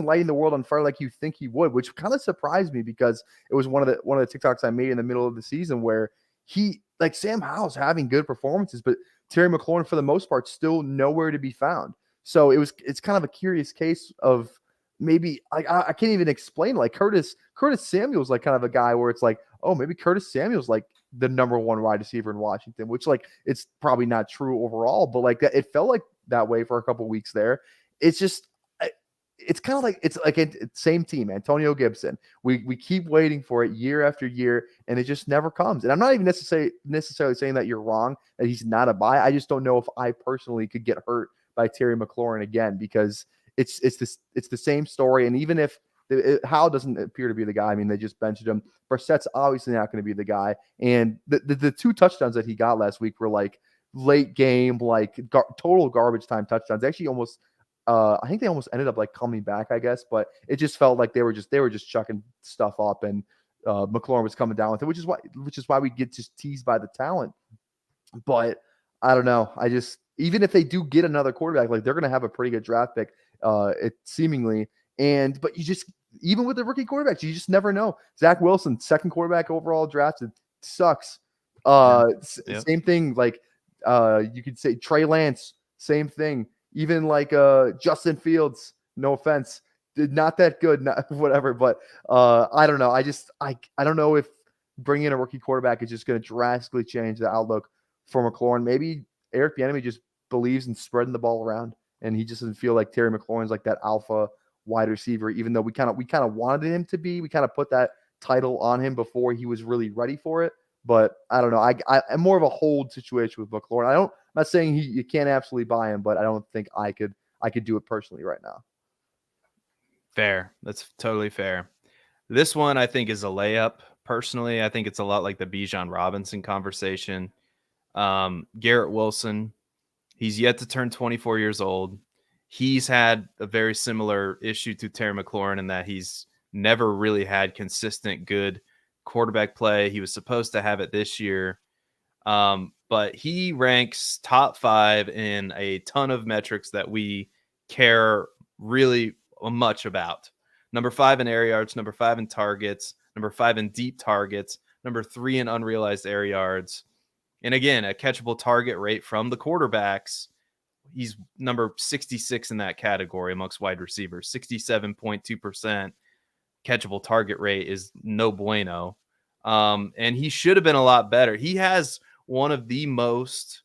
lighting the world on fire like you think he would, which kind of surprised me because it was one of the TikToks I made in the middle of the season where he Sam Howell's having good performances, but Terry McLaurin for the most part still nowhere to be found. So it's kind of a curious case of maybe I can't even explain. Curtis Samuel's kind of a guy where it's oh, maybe Curtis Samuel's the number 1 wide receiver in Washington, which it's probably not true overall, but it felt like that way for a couple weeks there. It's just it's kind of it's same team, Antonio Gibson. We keep waiting for it year after year, and it just never comes. And I'm not even necessarily saying that you're wrong, that he's not a buy. I just don't know if I personally could get hurt by Terry McLaurin again, because it's the same story. And even if Howell doesn't appear to be the guy, I mean, they just benched him. Brissett's obviously not going to be the guy. And the 2 touchdowns that he got last week were late game, total garbage time touchdowns. Actually, almost. I think they almost ended up coming back, I guess, but it just felt like they were just chucking stuff up, and McLaurin was coming down with it, which is why we get just teased by the talent. But I don't know. Even if they do get another quarterback, they're going to have a pretty good draft pick, seemingly. But even with the rookie quarterbacks, you just never know. Zach Wilson, 2nd quarterback overall drafted, sucks. Same thing. You could say Trey Lance, same thing. Even Justin Fields, no offense, not that good, not whatever. But I don't know. I don't know if bringing in a rookie quarterback is just going to drastically change the outlook for McLaurin. Maybe Eric Bieniemy just believes in spreading the ball around, and he just doesn't feel like Terry McLaurin's that alpha wide receiver. Even though we kind of wanted him to be, we kind of put that title on him before he was really ready for it. But I don't know. I'm more of a hold situation with McLaurin. I'm not saying you can't absolutely buy him, but I don't think I could do it personally right now. Fair. That's totally fair. This one I think is a layup. Personally, I think it's a lot like the Bijan Robinson conversation. Garrett Wilson, he's yet to turn 24 years old. He's had a very similar issue to Terry McLaurin in that he's never really had consistent good quarterback play. He was supposed to have it this year. But he ranks top 5 in a ton of metrics that we care really much about. Number 5 in air yards, number 5 in targets, number 5 in deep targets, number 3 in unrealized air yards. And again, a catchable target rate from the quarterbacks. He's number 66 in that category amongst wide receivers. 67.2% catchable target rate is no bueno. And he should have been a lot better. He has one of the most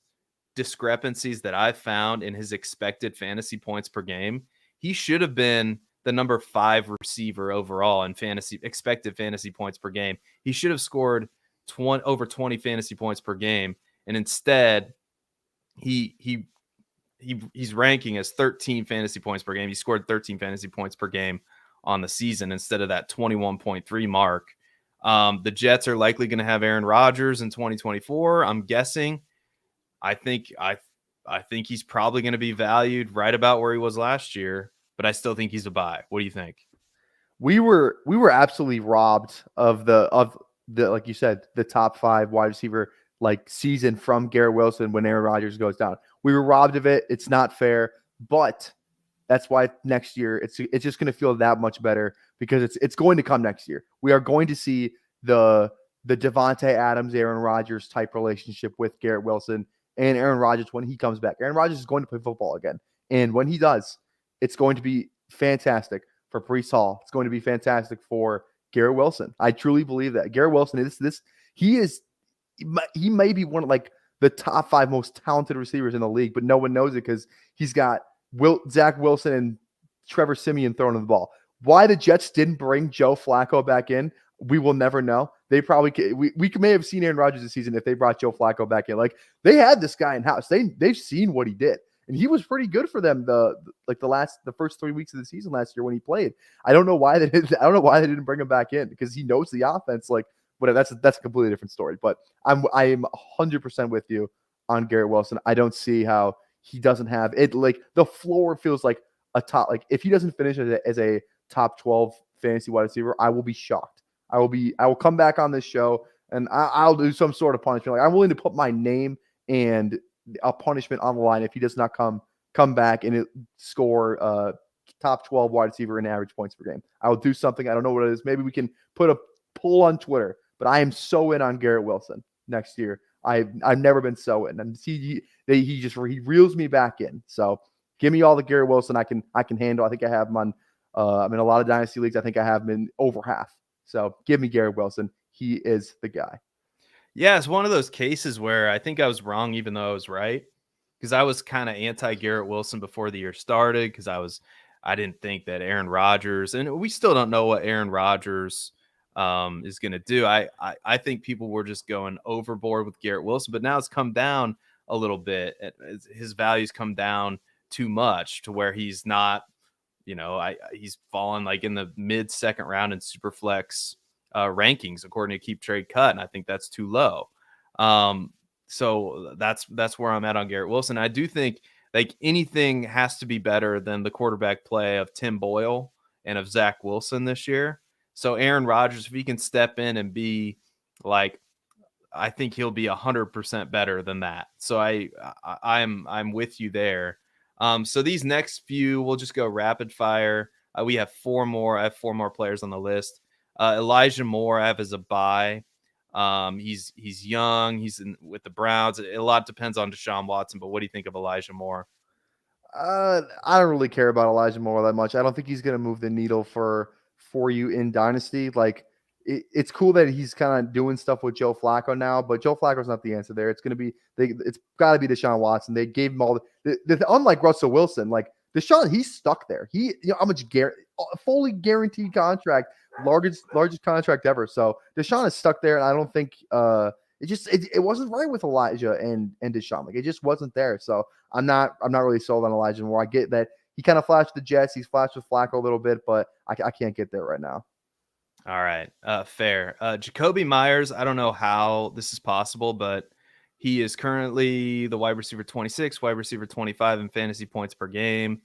discrepancies that I've found in his expected fantasy points per game. He should have been the number 5 receiver overall in expected fantasy points per game. He should have scored over 20 fantasy points per game, and instead he's ranking as 13 fantasy points per game. He scored 13 fantasy points per game on the season instead of that 21.3 mark. The Jets are likely going to have Aaron Rodgers in 2024. I'm guessing. I think he's probably going to be valued right about where he was last year, but I still think he's a buy. What do you think? We were absolutely robbed of the like you said, the top 5 wide receiver like season from Garrett Wilson when Aaron Rodgers goes down. We were robbed of it. It's not fair, but that's why next year it's just going to feel that much better because it's going to come next year. We are going to see the Devontae Adams, Aaron Rodgers type relationship with Garrett Wilson and Aaron Rodgers when he comes back. Aaron Rodgers is going to play football again, and when he does, it's going to be fantastic for Breece Hall. It's going to be fantastic for Garrett Wilson. I truly believe that Garrett Wilson he may be one of like the top 5 most talented receivers in the league, but no one knows it because he's got Zach Wilson and Trevor Siemian throwing the ball. Why the Jets didn't bring Joe Flacco back in, we will never know. They probably we may have seen Aaron Rodgers this season if they brought Joe Flacco back in. Like they had this guy in house. They've seen what he did, and he was pretty good for them. The first 3 weeks of the season last year when he played. I don't know why they didn't bring him back in because he knows the offense. Like whatever. That's a completely different story. But I am 100% with you on Garrett Wilson. I don't see how he doesn't have it. Like the floor feels like a top. Like if he doesn't finish as a top 12 fantasy wide receiver, I will be shocked. I will come back on this show and I'll do some sort of punishment. Like I'm willing to put my name and a punishment on the line if he does not come back and score top 12 wide receiver in average points per game. I will do something. I don't know what it is. Maybe we can put a poll on Twitter, but I am so in on Garrett Wilson next year. I've never been so in, and he reels me back in. So give me all the Garrett Wilson I can handle. I think I have him on. I'm in a lot of dynasty leagues. I think I have him in over half. So give me Garrett Wilson. He is the guy. Yeah, it's one of those cases where I think I was wrong, even though I was right, because I was kind of anti Garrett Wilson before the year started because I didn't think that Aaron Rodgers, and we still don't know what Aaron Rodgers is going to do. I think people were just going overboard with Garrett Wilson, but now it's come down a little bit. His values come down too much to where he's not, he's fallen like in the mid second round in Superflex rankings according to Keep Trade Cut, and I think that's too low. So that's where I'm at on Garrett Wilson. I do think like anything has to be better than the quarterback play of Tim Boyle and of Zach Wilson this year. So Aaron Rodgers, if he can step in and be like, I think he'll be 100% better than that. So I'm with you there. So these next few, we'll just go rapid fire. We have 4 more. I have 4 more players on the list. Elijah Moore I have as a buy. He's young. He's with the Browns. A lot depends on Deshaun Watson, but what do you think of Elijah Moore? I don't really care about Elijah Moore that much. I don't think he's going to move the needle for you in Dynasty. Like it's cool that he's kind of doing stuff with Joe Flacco now, but Joe Flacco's not the answer there. It's going to be it's got to be Deshaun Watson. They gave him all unlike Russell Wilson, like Deshaun, he's stuck there. How much fully guaranteed contract, largest contract ever. So Deshaun is stuck there, and I don't think it wasn't right with Elijah and Deshaun. Like, it just wasn't there. So I'm not really sold on Elijah Moore. I get that he kind of flashed the Jets. He's flashed with Flacco a little bit, but I can't get there right now. All right. Fair. Jacoby Myers, I don't know how this is possible, but he is currently the wide receiver 26, wide receiver 25 in fantasy points per game.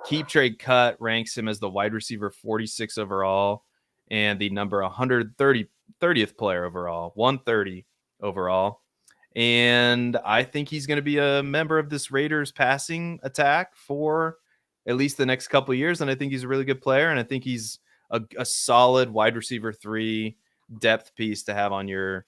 Keep Trade Cut ranks him as the wide receiver 46 overall and the number 30th player overall, 130 overall. And I think he's going to be a member of this Raiders passing attack for at least the next couple of years. And I think he's a really good player. And I think he's a solid wide receiver 3 depth piece to have on your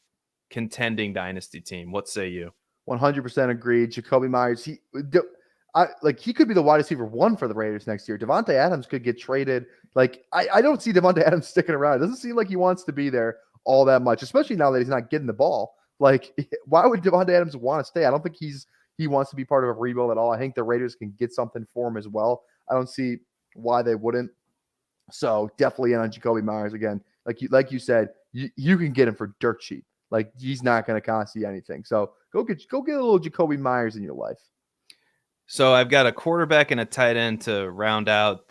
contending dynasty team. What say you? 100% agreed. Jacoby Myers, he could be the wide receiver 1 for the Raiders next year. Devontae Adams could get traded. Like, I don't see Devontae Adams sticking around. It doesn't seem like he wants to be there all that much, especially now that he's not getting the ball. Like, why would Devontae Adams want to stay? I don't think he wants to be part of a rebuild at all. I think the Raiders can get something for him as well. I don't see why they wouldn't. So definitely in on Jacoby Myers again. Like you said, you can get him for dirt cheap. Like, he's not going to cost you anything. So go get a little Jacoby Myers in your life. So I've got a quarterback and a tight end to round out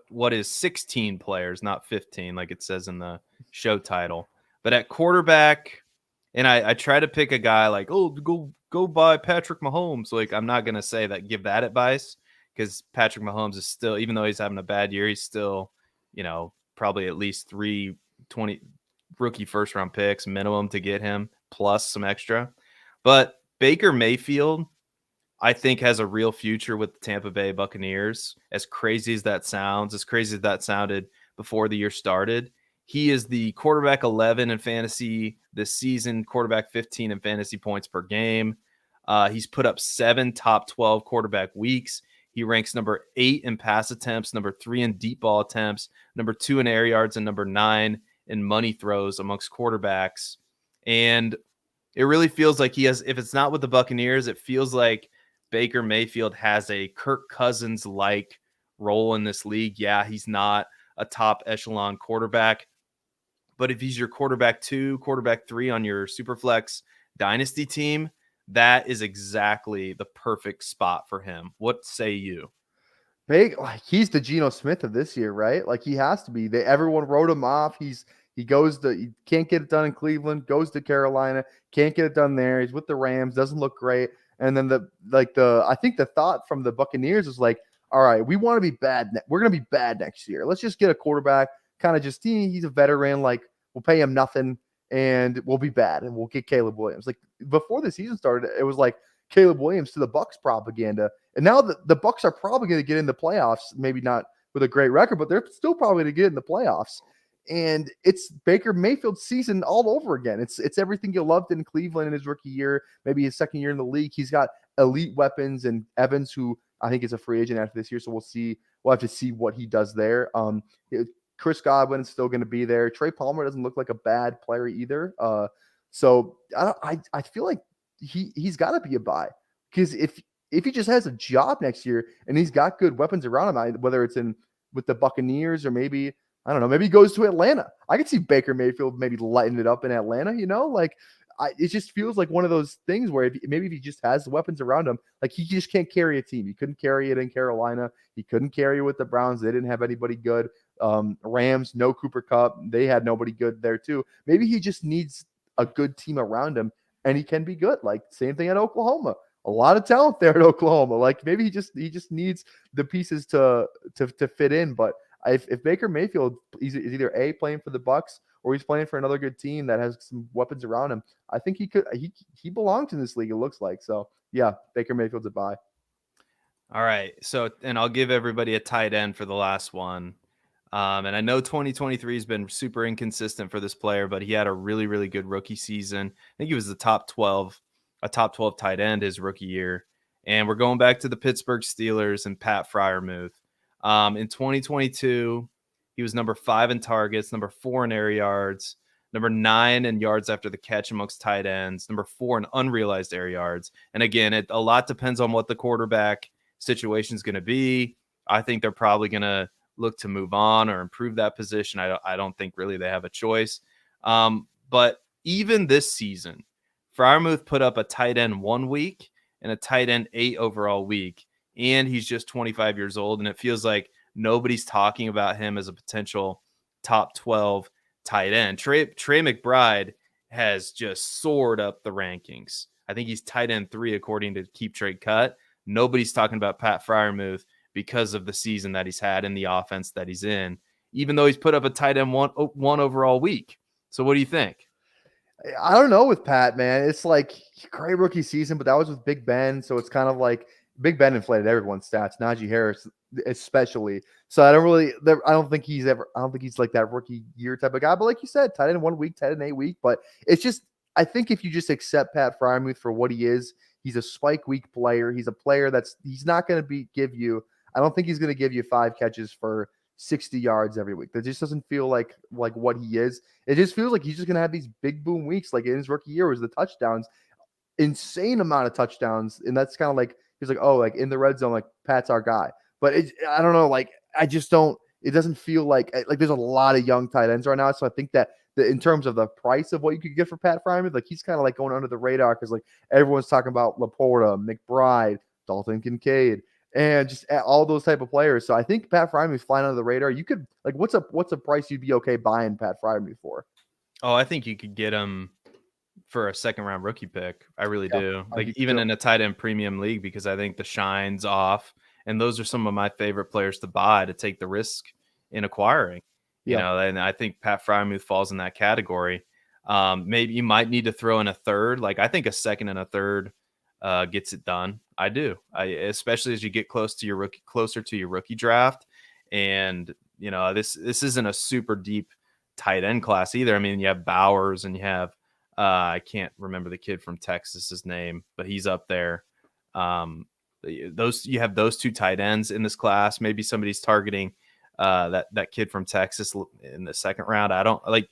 what is 16 players, not 15, like it says in the show title. But at quarterback, and I try to pick a guy like, oh, go buy Patrick Mahomes. Like, I'm not going to give that advice, because Patrick Mahomes is still, even though he's having a bad year, he's still, probably at least 3 rookie first round picks minimum to get him, plus some extra. But Baker Mayfield, I think, has a real future with the Tampa Bay Buccaneers. As crazy as that sounded before the year started, he is the quarterback 11 in fantasy this season, quarterback 15 in fantasy points per game. He's put up 7 top 12 quarterback weeks. He ranks number 8 in pass attempts, number 3 in deep ball attempts, number 2 in air yards, and number 9 in money throws amongst quarterbacks. And it really feels like if it's not with the Buccaneers, it feels like Baker Mayfield has a Kirk Cousins-like role in this league. Yeah, he's not a top echelon quarterback, but if he's your quarterback 2, quarterback 3 on your Superflex dynasty team, that is exactly the perfect spot for him. What say you? He's the Geno Smith of this year, right? Like, he has to be. Everyone wrote him off. He can't get it done in Cleveland, goes to Carolina, can't get it done there. He's with the Rams, doesn't look great. And then I think the thought from the Buccaneers is like, all right, we want to be bad. We're going to be bad next year. Let's just get a quarterback, kind of just, he's a veteran. Like, we'll pay him nothing and we'll be bad, and we'll get Caleb Williams. Like, before the season started, it was like Caleb Williams to the Bucs propaganda. And now the Bucs are probably going to get in the playoffs, maybe not with a great record, but they're still probably going to get in the playoffs. And it's Baker Mayfield's season all over again. It's everything you loved in Cleveland in his rookie year, maybe his second year in the league. He's got elite weapons, and Evans, who I think is a free agent after this year, so we'll have to see what he does there. Chris Godwin is still going to be there. Trey Palmer doesn't look like a bad player either. So I feel like he's got to be a buy, because if he just has a job next year and he's got good weapons around him, whether it's with the Buccaneers or maybe, I don't know, maybe he goes to Atlanta. I could see Baker Mayfield maybe lighting it up in Atlanta, it just feels like one of those things where if he just has the weapons around him, like, he just can't carry a team. He couldn't carry it in Carolina. He couldn't carry it with the Browns. They didn't have anybody good. Rams, no Cooper Kupp. They had nobody good there too. Maybe he just needs a good team around him, and he can be good. Like, same thing at Oklahoma. A lot of talent there at Oklahoma. Like, maybe he just needs the pieces to fit in. But if Baker Mayfield is either A, playing for the Bucs, or he's playing for another good team that has some weapons around him, I think he belongs in this league, it looks like. So yeah, Baker Mayfield's a buy. All right. So, and I'll give everybody a tight end for the last one. And I know 2023 has been super inconsistent for this player, but he had a really, really good rookie season. I think he was a top 12 tight end his rookie year. And we're going back to the Pittsburgh Steelers and Pat Freiermuth. In 2022, he was number 5 in targets, number 4 in air yards, number 9 in yards after the catch amongst tight ends, number 4 in unrealized air yards. And again, a lot depends on what the quarterback situation is going to be. I think they're probably going to look to move on or improve that position. I don't think really they have a choice. But even this season, Freiermuth put up a tight end 1 week and a tight end 8 overall week, and he's just 25 years old, and it feels like nobody's talking about him as a potential top 12 tight end. Trey McBride has just soared up the rankings. I think he's tight end 3 according to Keep Trade Cut. Nobody's talking about Pat Freiermuth because of the season that he's had and the offense that he's in, even though he's put up a tight end one overall week. So what do you think? I don't know with Pat, man. It's like great rookie season, but that was with Big Ben. So it's kind of like Big Ben inflated everyone's stats, Najee Harris especially. So I don't think he's like that rookie year type of guy. But like you said, tight end 1 week, tight end 8 week. But it's just, I think if you just accept Pat Freiermuth for what he is, he's a spike week player. He's a player he's not going to I don't think he's going to give you 5 catches for 60 yards every week. That just doesn't feel like what he is. It just feels like he's just going to have these big boom weeks. Like in his rookie year was the touchdowns, insane amount of touchdowns. And that's kind of like, he's like, oh, like in the red zone, like Pat's our guy. But I don't know. Like, it doesn't feel like there's a lot of young tight ends right now. So I think that in terms of the price of what you could get for Pat Freiermuth, like he's kind of like going under the radar because like everyone's talking about Laporta, McBride, Dalton Kincaid, and just all those type of players. So I think Pat Freiermuth's flying under the radar. You could like, what's a price you'd be okay buying Pat Freiermuth for? Oh, I think you could get him for a second round rookie pick. I really do. Like even in a tight end premium league, because I think the shine's off, and those are some of my favorite players to buy to take the risk in acquiring. You know, and I think Pat Freiermuth falls in that category. Maybe you might need to throw in a third. Like I think a second and a third gets it done. I do. Especially as you get closer to your rookie draft. And, you know, this isn't a super deep tight end class either. I mean, you have Bowers and you have, I can't remember the kid from Texas's name, but he's up there. You have those 2 tight ends in this class. Maybe somebody's targeting that kid from Texas in the second round. I don't like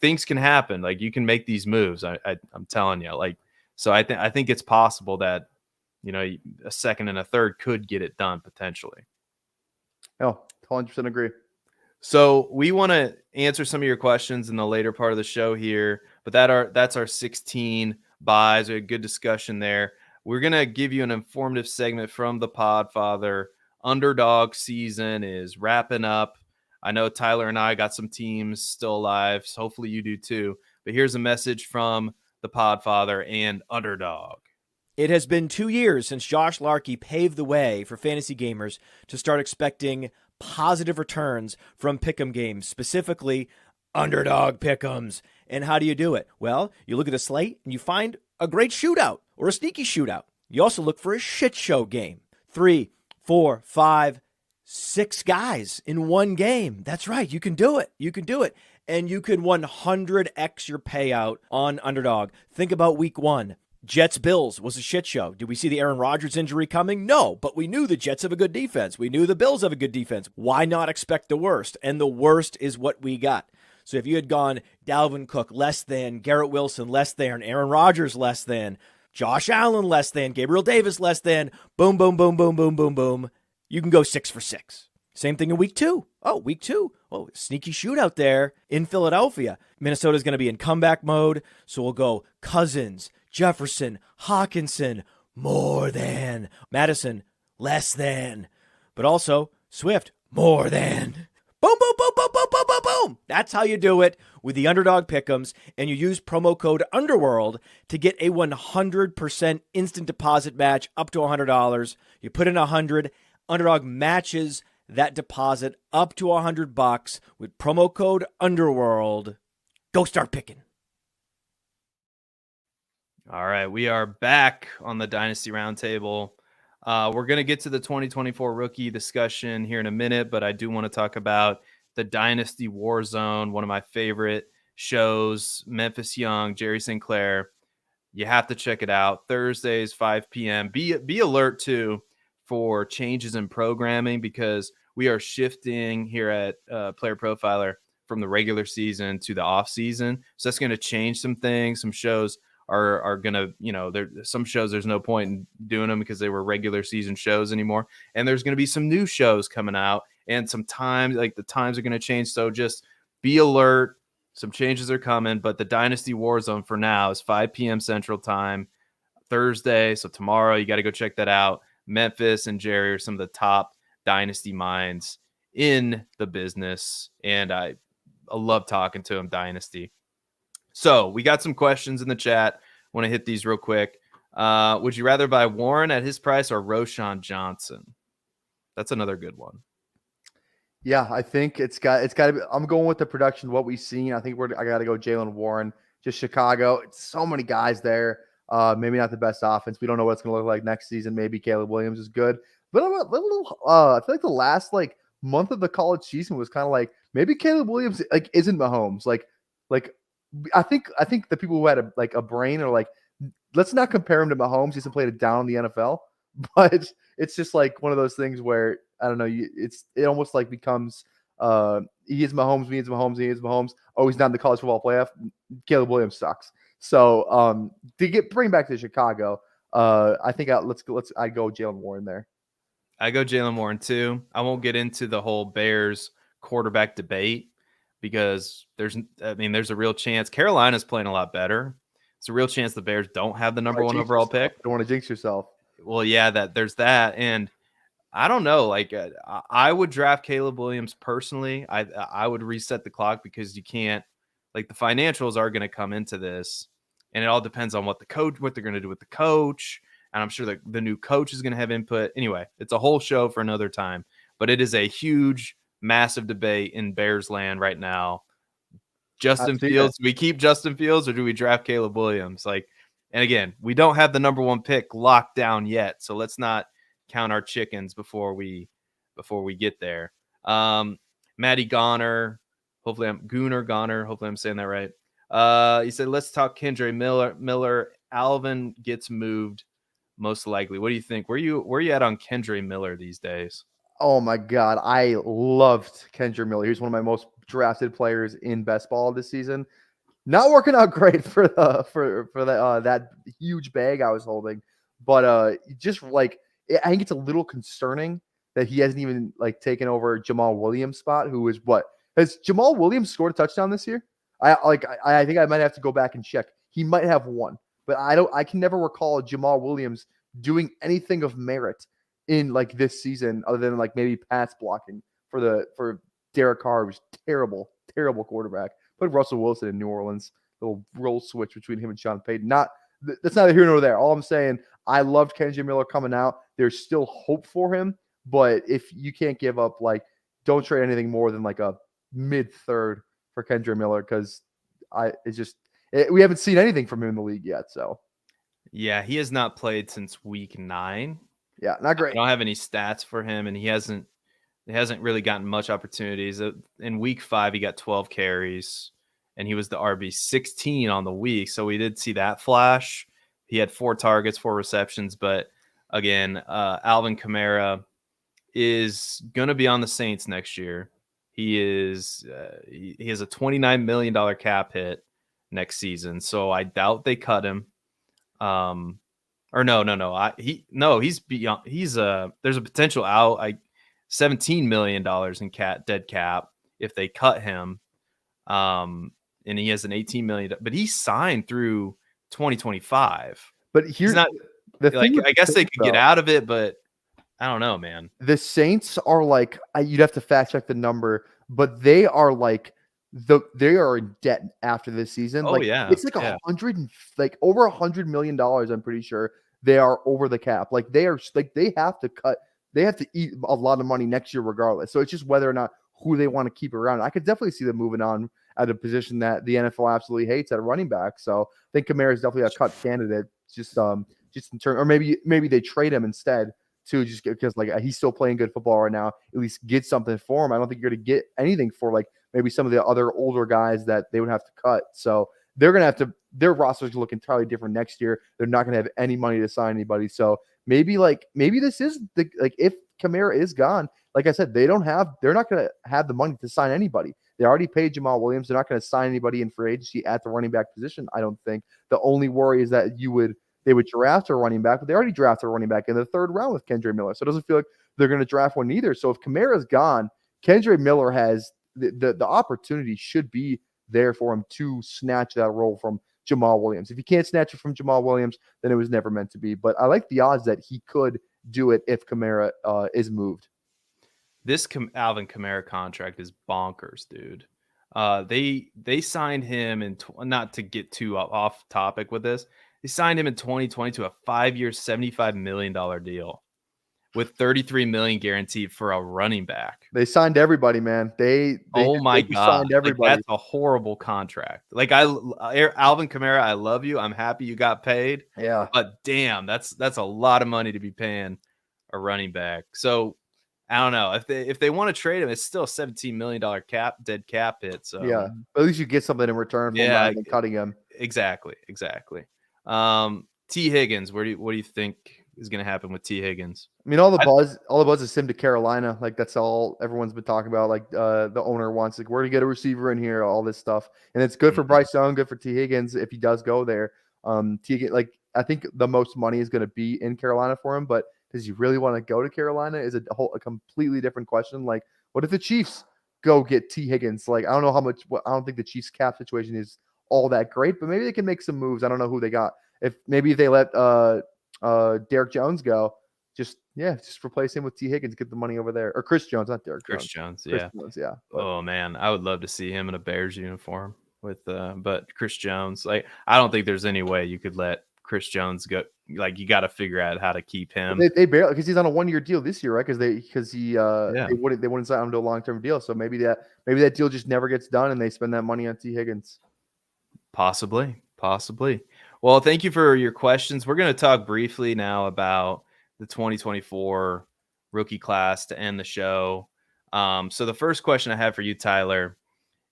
things can happen. Like you can make these moves. I'm telling you, like, so I think it's possible that, you know, a second and a third could get it done potentially. Oh, 100% agree. So we want to answer some of your questions in the later part of the show here, but that's our 16 buys. We had a good discussion there. We're going to give you an informative segment from the Podfather. Underdog season is wrapping up. I know Tyler and I got some teams still alive, so hopefully you do too. But here's a message from the Podfather and Underdog. It has been 2 years since Josh Larkey paved the way for fantasy gamers to start expecting positive returns from pick'em games, specifically Underdog pick'ems. And how do you do it? Well, you look at the slate and you find a great shootout or a sneaky shootout. You also look for a shit show game. 3, 4, 5, 6 guys in one game. That's right. You can do it. You can do it. And you can 100x your payout on Underdog. Think about week 1. Jets-Bills was a shit show. Did we see the Aaron Rodgers injury coming? No, but we knew the Jets have a good defense. We knew the Bills have a good defense. Why not expect the worst? And the worst is what we got. So if you had gone Dalvin Cook less than, Garrett Wilson less than, Aaron Rodgers less than, Josh Allen less than, Gabriel Davis less than, boom, boom, boom, boom, boom, boom, boom, you can go 6 for 6. Same thing in week 2. Oh, week 2. Oh, sneaky shootout there in Philadelphia. Minnesota's going to be in comeback mode, so we'll go Cousins, Jefferson, Hawkinson, more than. Madison, less than. But also, Swift, more than. Boom, boom, boom, boom, boom, boom, boom, boom. That's how you do it with the Underdog Pick'ems, and you use promo code Underworld to get a 100% instant deposit match up to $100. You put in $100, Underdog matches that deposit up to $100 with promo code Underworld. Go start picking. All right, we are back on the Dynasty Roundtable. We're going to get to the 2024 rookie discussion here in a minute, but I do want to talk about the Dynasty Warzone, one of my favorite shows, Memphis Young, Jerry Sinclair. You have to check it out. Thursdays, 5 p.m. Be alert, too, for changes in programming because we are shifting here at Player Profiler from the regular season to the off season. So that's going to change some things. Some shows are going to, you know, some shows there's no point in doing them because they were regular season shows anymore. And there's going to be some new shows coming out and some times, like the times are going to change. So just be alert. Some changes are coming, but the Dynasty Warzone for now is 5 p.m. Central Time, Thursday. So tomorrow, you got to go check that out. Memphis and Jerry are some of the top Dynasty minds in the business, and I love talking to him, Dynasty. So we got some questions in the chat. Want to hit these real quick. Would you rather buy Warren at his price or Roschon Johnson? That's another good one. Yeah, I think it's got to be. I'm going with the production, what we've seen. I think I got to go Jaylen Warren. Just Chicago. It's so many guys there. Maybe not the best offense. We don't know what it's going to look like next season. Maybe Caleb Williams is good, but I feel like the last month of the college season was kind of like maybe Caleb Williams isn't Mahomes. I think the people who had a brain are like, let's not compare him to Mahomes. He hasn't played it down in the NFL, but it's just like one of those things where I don't know. It almost becomes he is Mahomes, he is Mahomes, he is Mahomes. Oh, he's not in the college football playoff. Caleb Williams sucks. So to bring back to Chicago, I think I go Jaylen Warren there. I go Jaylen Warren too. I won't get into the whole Bears quarterback debate because there's a real chance Carolina's playing a lot better. It's a real chance the Bears don't have the number one overall pick. Don't want to jinx yourself. Well, yeah, there's that, and I don't know. I would draft Caleb Williams personally. I would reset the clock because you can't. The financials are going to come into this, and it all depends on what they're going to do with the coach. And I'm sure the new coach is going to have input. Anyway, it's a whole show for another time. But it is a huge, massive debate in Bears land right now. Justin Fields, do we keep Justin Fields or do we draft Caleb Williams? And again, we don't have the number one pick locked down yet, so let's not count our chickens before we get there. Matty Goner, hopefully I'm saying that right. He said, let's talk Kendre Miller. Alvin gets moved most likely. What do you think? Where you at on Kendre Miller these days? Oh my God, I loved Kendre Miller. He's one of my most drafted players in best ball this season. Not working out great for that huge bag I was holding, but I think it's a little concerning that he hasn't even taken over Jamal Williams' spot. Who is what? Has Jamal Williams scored a touchdown this year? I think I might have to go back and check. He might have one, but I can never recall Jamal Williams doing anything of merit in this season other than maybe pass blocking for Derek Carr, who's terrible quarterback. Put Russell Wilson in New Orleans, little role switch between him and Sean Payton. That's neither here nor there. All I'm saying, I loved Kendre Miller coming out. There's still hope for him, but if you can't give up, don't trade anything more than a mid-third for Kendre Miller because we haven't seen anything from him in the league yet. So, yeah, he has not played since week 9. Yeah, not great. I don't have any stats for him, and he hasn't really gotten much opportunities. In week 5, he got 12 carries, and he was the RB 16 on the week. So we did see that flash. He had 4 targets, 4 receptions. But again, Alvin Kamara is going to be on the Saints next year. He is he has a $29 million cap hit next season. So I doubt they cut him. Or no. He's beyond. He's there's a potential out. $17 million in dead cap if they cut him. And he has an $18 million, but he signed through 2025. But here's not the thing. I guess they could get out of it, but I don't know, man. The Saints are you'd have to fact check the number, but they are they are in debt after this season. Oh yeah, it's over $100 million. I'm pretty sure they are over the cap. They are they have to cut. They have to eat a lot of money next year regardless. So it's just whether or not who they want to keep around. I could definitely see them moving on at a position that the NFL absolutely hates at running back. So I think Kamara is definitely a cut candidate. Just in turn, or maybe they trade him instead too, just because he's still playing good football right now. At least get something for him. I don't think you're going to get anything for maybe some of the other older guys that they would have to cut. So they're going to have to. Their rosters look entirely different next year. They're not going to have any money to sign anybody. So maybe this is if Kamara is gone, like I said, they're not going to have the money to sign anybody. They already paid Jamal Williams. They're not going to sign anybody in free agency at the running back position. I don't think. The only worry is that they would draft a running back, but they already drafted a running back in the 3rd round with Kendre Miller. So it doesn't feel like they're going to draft one either. So if Kamara is gone, Kendre Miller has the opportunity should be there for him to snatch that role from Jamal Williams. If he can't snatch it from Jamal Williams, then it was never meant to be. But I like the odds that he could do it if Kamara is moved. This Alvin Kamara contract is bonkers, dude. They signed him in not to get too off topic with this. They signed him in 2020 to a 5-year, $75 million deal with $33 million guaranteed for a running back. They signed everybody, man. Oh my God, signed everybody. Like, that's a horrible contract. Like Alvin Kamara, I love you. I'm happy you got paid. Yeah, but damn, that's a lot of money to be paying a running back. So I don't know if they want to trade him. It's still a $17 million dead cap hit. So yeah, but at least you get something in return for rather than cutting him. Exactly. T. Higgins, what do you think is going to happen with T. Higgins? I mean, all the buzz is him to Carolina. Like, that's all everyone's been talking about. Like, the owner wants, like, where to get a receiver in here, all this stuff, and it's good for Bryce Young, good for T. Higgins if he does go there. Like, I think the most money is going to be in Carolina for him, but does he really want to go to Carolina is a completely different question. Like, what if the Chiefs go get T. Higgins? Like, I don't know how much. I don't think the Chiefs cap situation is all that great, but maybe they can make some moves. I don't know who they got. If they let Derek Jones go, just replace him with T. Higgins, get the money over there, or Chris Jones, not Derek Jones. Chris Jones, yeah. But, oh man, I would love to see him in a Bears uniform with, but Chris Jones. Like, I don't think there's any way you could let Chris Jones go. Like, you got to figure out how to keep him. They barely, because he's on a 1-year deal this year, right? They wouldn't sign him to a long-term deal. So maybe that deal just never gets done, and they spend that money on T. Higgins. Possibly. Well, thank you for your questions. We're going to talk briefly now about the 2024 rookie class to end the show. So the first question I have for you, Tyler,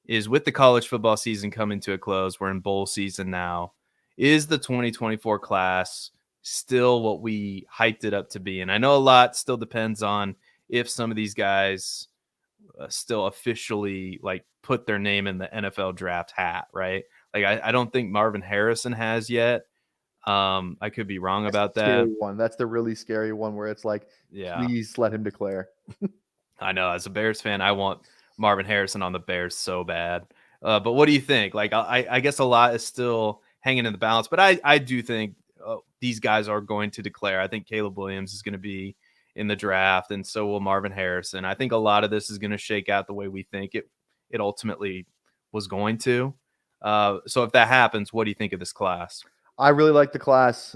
is with the college football season coming to a close, we're in bowl season now. Is the 2024 class still what we hyped it up to be? And I know a lot still depends on if some of these guys still officially like put their name in the NFL draft hat, right? Like, I don't think Marvin Harrison has yet. I could be wrong about that. One. That's the really scary one where it's like, please let him declare. I know, as a Bears fan, I want Marvin Harrison on the Bears so bad. But what do you think? Like, I guess a lot is still hanging in the balance, but I do think these guys are going to declare. I think Caleb Williams is going to be in the draft, and so will Marvin Harrison. I think a lot of this is going to shake out the way we think it ultimately was going to. So if that happens, what do you think of this class? I really like the class.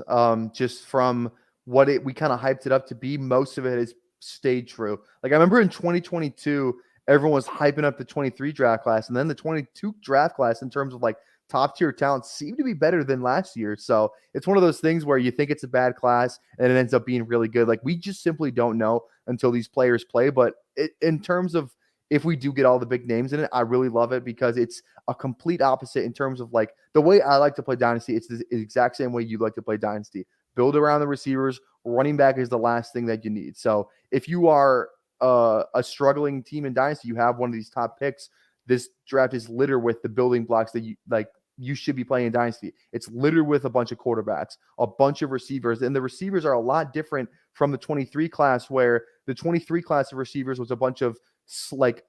Just from what we kind of hyped it up to be, most of it has stayed true. Like, I remember in 2022, everyone was hyping up the 23 draft class, and then the 22 draft class in terms of like top tier talent seemed to be better than last year. So it's one of those things where you think it's a bad class and it ends up being really good. Like, we just simply don't know until these players play. But in terms of if we do get all the big names in it, I really love it because it's a complete opposite in terms of like the way I like to play Dynasty. It's the exact same way you like to play Dynasty. Build around the receivers. Running back is the last thing that you need. So if you are a struggling team in Dynasty, you have one of these top picks. This draft is littered with the building blocks that you should be playing in Dynasty. It's littered with a bunch of quarterbacks, a bunch of receivers, and the receivers are a lot different from the 23 class, where the 23 class of receivers was a bunch of slot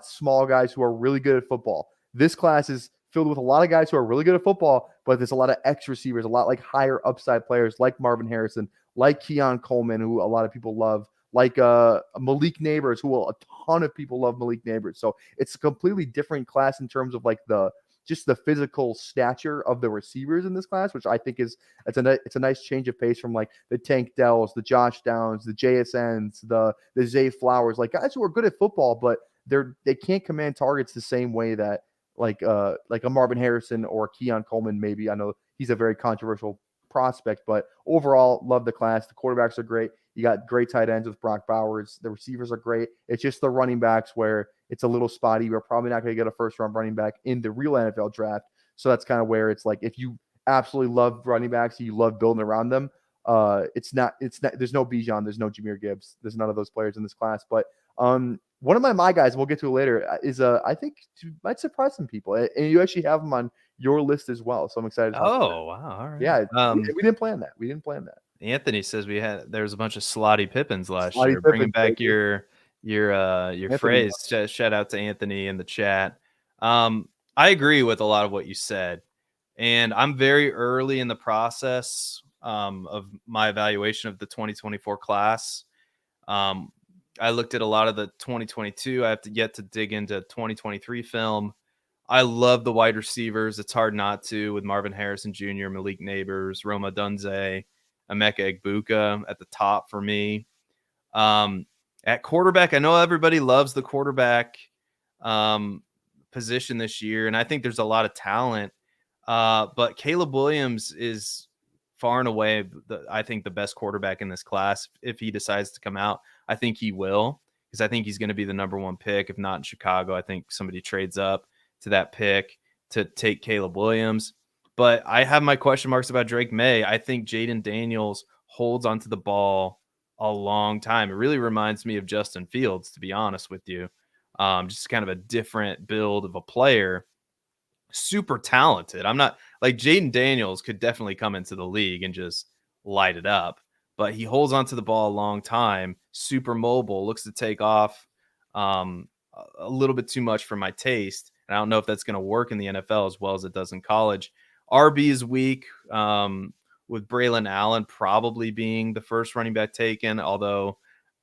small guys who are really good at football. This class is filled with a lot of guys who are really good at football, but there's a lot of X receivers, a lot like higher upside players like Marvin Harrison, like Keon Coleman, who a lot of people love, like Malik Neighbors, who a ton of people love Malik Neighbors. So it's a completely different class in terms of like the physical stature of the receivers in this class, which I think it's a nice change of pace from like the Tank Dells, the Josh Downs, the JSNs, the Zay Flowers, like guys who are good at football, but they can't command targets the same way that like a Marvin Harrison or Keon Coleman maybe. I know he's a very controversial prospect, but overall, love the class. The quarterbacks are great. You got great tight ends with Brock Bowers. The receivers are great. It's just the running backs where it's a little spotty. We're probably not going to get a first-round running back in the real NFL draft. So that's kind of where it's like, if you absolutely love running backs, you love building around them. It's not. There's no Bijan. There's no Jahmyr Gibbs. There's none of those players in this class. But one of my guys, and we'll get to it later, is I think might surprise some people, and you actually have him on your list as well. So I'm excited. Oh, wow! All right. Yeah, we didn't plan that. Anthony says there was a bunch of slotty Pippins last year. Bringing back your Anthony. phrase. Shout out to Anthony in the chat. I agree with a lot of what you said, and I'm very early in the process of my evaluation of the 2024 class. Um, I looked at a lot of the 2022. I have to yet to dig into 2023 film. I love the wide receivers. It's hard not to, with Marvin Harrison Jr., Malik Neighbors, Roma Dunze, Emeka Egbuka at the top for me. At quarterback, I know everybody loves the quarterback um, position this year, and I think there's a lot of talent. But Caleb Williams is far and away, I think, the best quarterback in this class. If he decides to come out, I think he will, because I think he's going to be the number one pick. If not in Chicago, I think somebody trades up to that pick to take Caleb Williams. But I have my question marks about Drake May. I think Jaden Daniels holds onto the ball a long time. It really reminds me of Justin Fields, to be honest with you. Just kind of a different build of a player. Super talented. I'm not like Jaden Daniels could definitely come into the league and just light it up, but he holds onto the ball a long time. Super mobile, looks to take off a little bit too much for my taste. And I don't know if that's going to work in the NFL as well as it does in college. RB is weak, with Braylon Allen probably being the first running back taken, although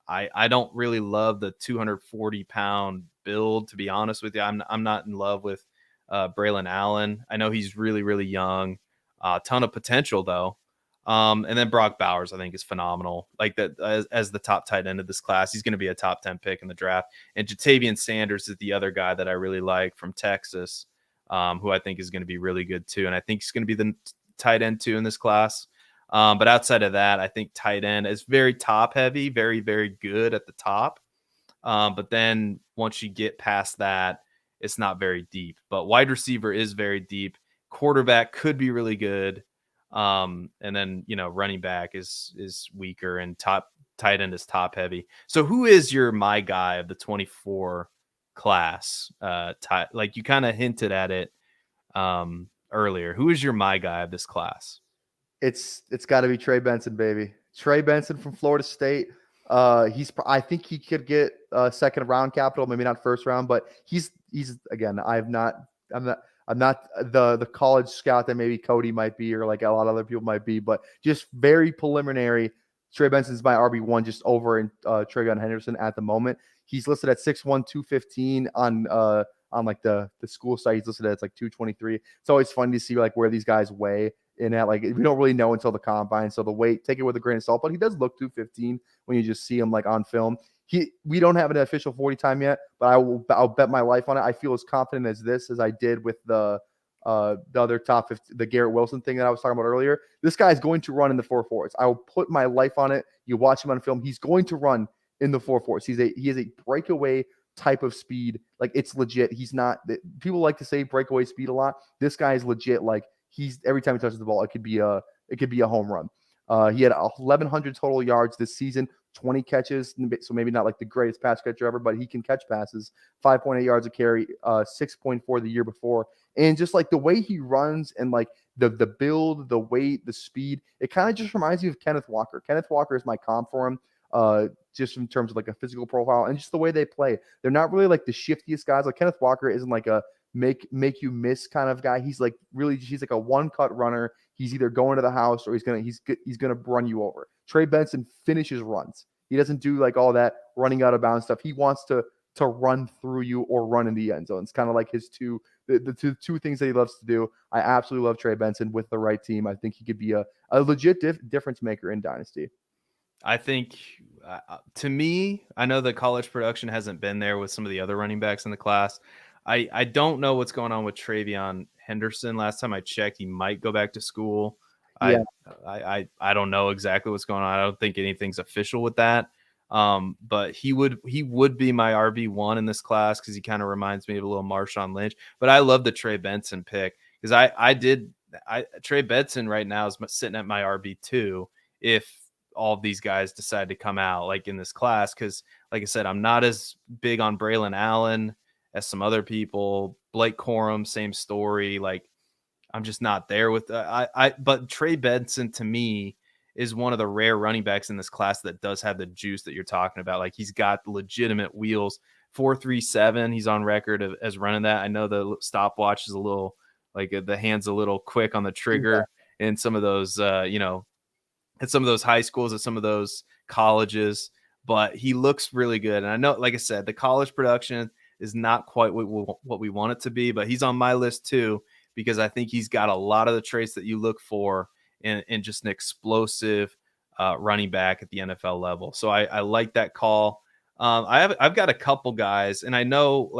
I don't really love the 240-pound build, to be honest with you. I'm not in love with Braylon Allen. I know he's really, really young. A ton of potential, though. And then Brock Bowers, I think, is phenomenal. Like that as the top tight end of this class. He's going to be a top 10 pick in the draft. And Jatavian Sanders is the other guy that I really like from Texas, who I think is going to be really good, too. And I think he's going to be the tight end, too, in this class. But outside of that, I think tight end is very top heavy, very, very good at the top. But then once you get past that, it's not very deep. But wide receiver is very deep. Quarterback could be really good. And then, running back is weaker, and tight end is top heavy. So who is your my guy of the 24 class? Like you kind of hinted at it earlier. Who is your my guy of this class? It's got to be Trey Benson, baby. Trey Benson from Florida State. I think he could get second round capital, maybe not first round, but he's again. I'm not the college scout that maybe Cody might be, or like a lot of other people might be, but just very preliminary. Trey Benson's my RB1 just over in Travion Henderson at the moment. He's listed at 6'1", 215 on like the school site. He's listed at like 223. It's always fun to see like where these guys weigh in at. Like we don't really know until the combine, so the weight, take it with a grain of salt, but he does look 215 when you just see him like on film. We don't have an official 40 time yet, but I'll bet my life on it. I feel as confident as I did with the other top 50, the Garrett Wilson thing that I was talking about earlier. This guy is going to run in the 4.4s. I will put my life on it. You watch him on film, he's going to run in the 4.4s. He is a breakaway type of speed. Like it's legit. He's not, people like to say breakaway speed a lot. This guy is legit. Like every time he touches the ball, it could be a home run. He had 1,100 total yards this season, 20 catches, so maybe not like the greatest pass catcher ever, but he can catch passes, 5.8 yards a carry, 6.4 the year before. And just like the way he runs and like the build, the weight, the speed, it kind of just reminds me of Kenneth Walker. Kenneth Walker is my comp for him, just in terms of like a physical profile and just the way they play. They're not really like the shiftiest guys. Like Kenneth Walker isn't like a make you miss kind of guy. He's like he's like a one-cut runner. He's either going to the house or he's gonna run you over. Trey Benson finishes runs. He doesn't do like all that running out of bounds stuff. He wants to run through you or run in the end zone. It's kind of like his two things that he loves to do. I absolutely love Trey Benson with the right team. I think he could be a legit difference maker in Dynasty. I think, to me, I know the college production hasn't been there with some of the other running backs in the class. I don't know what's going on with Travion Henderson. Last time I checked, he might go back to school. Yeah. I don't know exactly what's going on. I don't think anything's official with that. But he would be my RB1 in this class because he kind of reminds me of a little Marshawn Lynch. But I love the Trey Benson pick because Trey Benson right now is sitting at my RB2 if all of these guys decide to come out like in this class. Because like I said, I'm not as big on Braylon Allen as some other people. Blake Corum, same story. Like I'm just not there with but Trey Benson to me is one of the rare running backs in this class that does have the juice that you're talking about. Like he's got legitimate wheels, 4.37. He's on record as running that. I know the stopwatch is a little the hand's a little quick on the trigger in some of those, at some of those high schools, at some of those colleges, but he looks really good. And I know, like I said, the college production is not quite what we want it to be, but he's on my list too, because I think he's got a lot of the traits that you look for in just an explosive running back at the NFL level. So I like that call. I've got a couple guys, and I know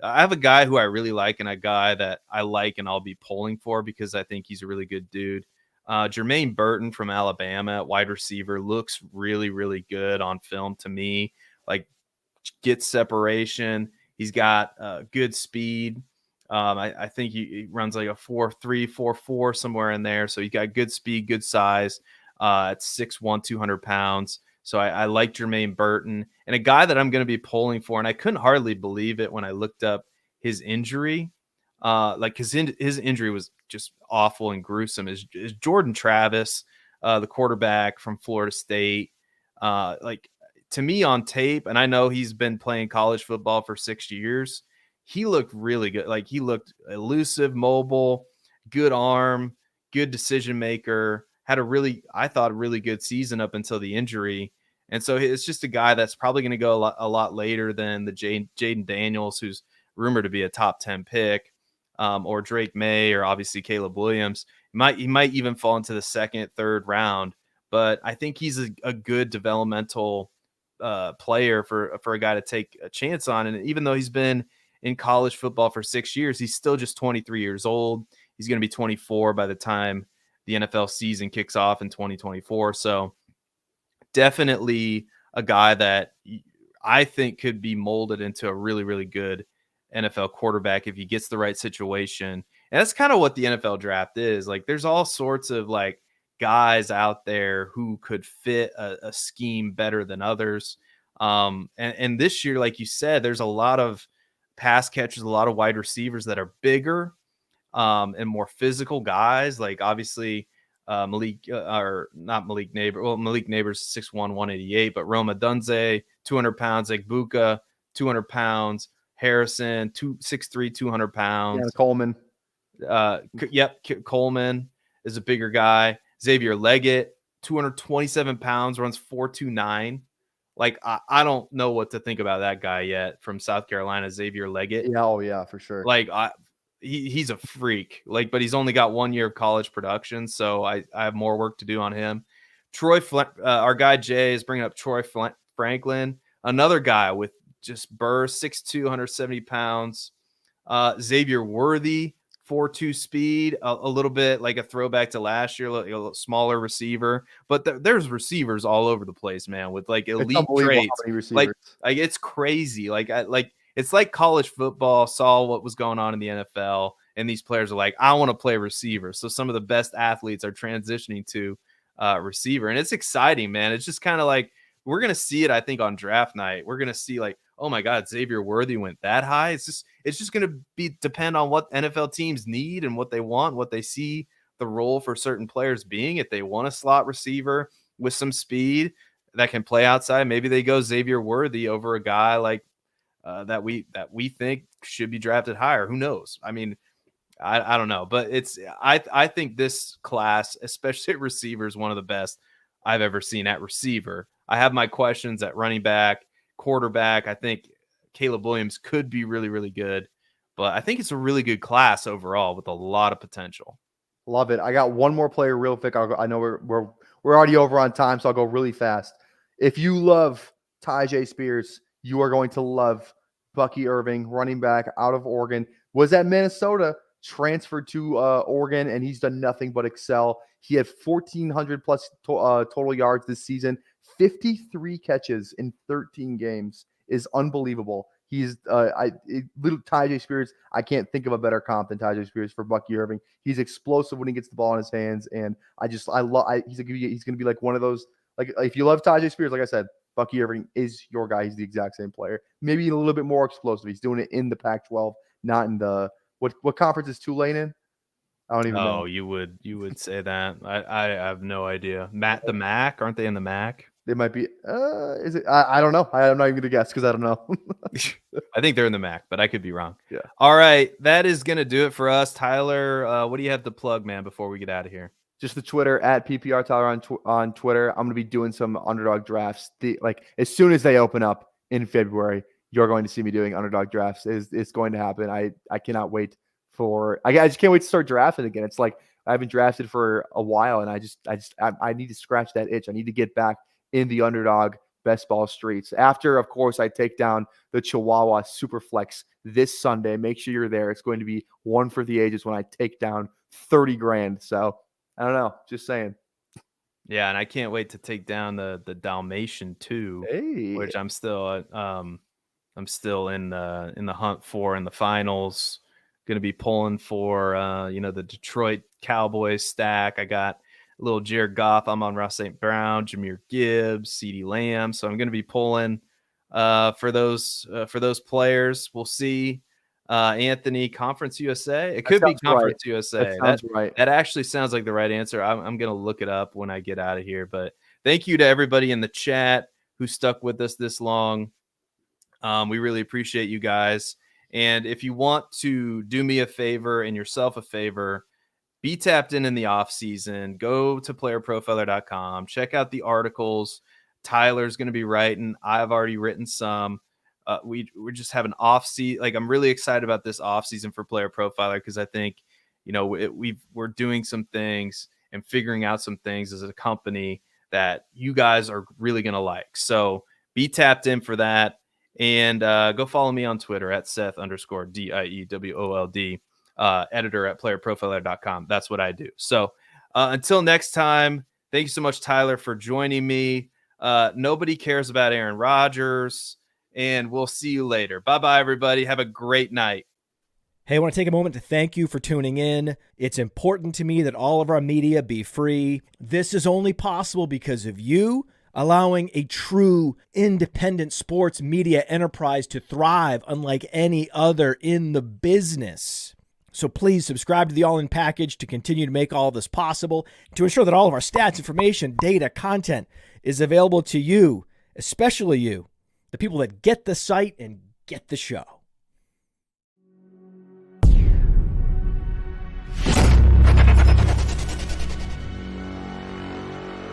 I have a guy who I really like and a guy that I like and I'll be pulling for because I think he's a really good dude. Jermaine Burton from Alabama at wide receiver looks really, really good on film to me. Like, gets separation. He's got good speed. I think he runs like a 4.3, 4.4 somewhere in there. So he got good speed, good size. At 6'1", 200 pounds. So I like Jermaine Burton, and a guy that I'm going to be polling for. And I couldn't hardly believe it when I looked up his injury. His injury was just awful and gruesome. Is Jordan Travis, the quarterback from Florida State. To me on tape, and I know he's been playing college football for 6 years, he looked really good. Like, he looked elusive, mobile, good arm, good decision maker, had I thought, a really good season up until the injury. And so it's just a guy that's probably going to go a lot later than the Jaden Daniels, who's rumored to be a top 10 pick, or Drake May, or obviously Caleb Williams. He might even fall into the second, third round. But I think he's a good developmental player for a guy to take a chance on. And even though he's been in college football for 6 years, he's still just 23 years old. He's going to be 24 by the time the NFL season kicks off in 2024. So definitely a guy that I think could be molded into a really, really good NFL quarterback if he gets the right situation. And that's kind of what the NFL draft is. Like, there's all sorts of guys out there who could fit a scheme better than others. And this year, like you said, there's a lot of pass catchers, a lot of wide receivers that are bigger and more physical guys. Like, obviously, Malik Neighbors 6'1", 188, but Rome Odunze, 200 pounds, Buka, 200 pounds, Harrison, 6'3", 200 pounds. Yeah, Coleman. Coleman is a bigger guy. Xavier Leggett, 227 pounds, runs 4.29. I don't know what to think about that guy yet from South Carolina, Xavier Leggett. Yeah, oh yeah, for sure. He's a freak, but he's only got 1 year of college production, so I have more work to do on him. Our guy Jay is bringing up Troy Franklin, another guy with just burst, 6'2", 170 pounds. Xavier Worthy, 4.2 speed, a little bit like a throwback to last year, a little smaller receiver. But there's receivers all over the place, man, with elite traits. It's crazy. It's like college football saw what was going on in the NFL, and these players are like, I want to play receiver. So some of the best athletes are transitioning to receiver, and it's exciting, man. It's just kind of we're going to see it, I think, on draft night. We're going to see oh my God, Xavier Worthy went that high. It's just going to depend on what NFL teams need and what they want, what they see the role for certain players being. If they want a slot receiver with some speed that can play outside, maybe they go Xavier Worthy over a guy that we think should be drafted higher. Who knows? I mean, I don't know, but I think this class, especially at receiver, is one of the best I've ever seen at receiver. I have my questions at running back, quarterback. I think Caleb Williams could be really, really good, but I think it's a really good class overall with a lot of potential. Love it. I got one more player real quick. I know we're already over on time, so I'll go really fast. If you love Tyjae Spears, you are going to love Bucky Irving, running back out of Oregon. Was at Minnesota, transferred to Oregon, and he's done nothing but excel. He had 1,400 plus total yards this season. 53 catches in 13 games is unbelievable. He's little Tyjae Spears. I can't think of a better comp than Tyjae Spears for Bucky Irving. He's explosive when he gets the ball in his hands, and he's going to be like one of those. If you love Tyjae Spears, like I said, Bucky Irving is your guy. He's the exact same player. Maybe a little bit more explosive. He's doing it in the Pac-12, not in the what conference is Tulane in? I don't even know. You would say that. I have no idea. The MAC, aren't they in the MAC? They might be. Is it? I don't know. I'm not even gonna guess because I don't know. I think they're in the MAC, but I could be wrong. Yeah. All right, that is gonna do it for us. Tyler, what do you have to plug, man, before we get out of here? Just the Twitter at PPR Tyler on Twitter. I'm gonna be doing some underdog drafts. As soon as they open up in February, you're going to see me doing underdog drafts. It's going to happen. I cannot wait for. I just can't wait to start drafting again. It's like I haven't drafted for a while, and I need to scratch that itch. I need to get back in the underdog best ball streets. After, of course, I take down the Chihuahua Superflex this Sunday. Make sure you're there. It's going to be one for the ages when I take down 30 grand. So I don't know. Just saying. Yeah, and I can't wait to take down the Dalmatian too, which I'm still in the hunt for in the finals. Going to be pulling for the Detroit Cowboys stack. I got a little Jared Goff. I'm on Ross St. Brown, Jahmyr Gibbs, CeeDee Lamb. So I'm going to be pulling for those players. We'll see. Anthony, Conference USA. It could be Conference USA. That sounds right. That actually sounds like the right answer. I'm going to look it up when I get out of here. But thank you to everybody in the chat who stuck with us this long. We really appreciate you guys. And if you want to do me a favor and yourself a favor, be tapped in the off season. Go to playerprofiler.com. Check out the articles. Tyler's going to be writing. I've already written some. We just have an off season. Like, I'm really excited about this off season for Player Profiler because I think, we're doing some things and figuring out some things as a company that you guys are really going to like. So be tapped in for that. And go follow me on Twitter at Seth_DIEWOLD. Editor at playerprofiler.com. That's what I do. So until next time, thank you so much, Tyler, for joining me. Nobody cares about Aaron Rodgers, and we'll see you later. Bye-bye, everybody. Have a great night. Hey, I want to take a moment to thank you for tuning in. It's important to me that all of our media be free. This is only possible because of you, allowing a true independent sports media enterprise to thrive unlike any other in the business. So please subscribe to the All In Package to continue to make all of this possible, to ensure that all of our stats, information, data, content is available to you, especially you, the people that get the site and get the show.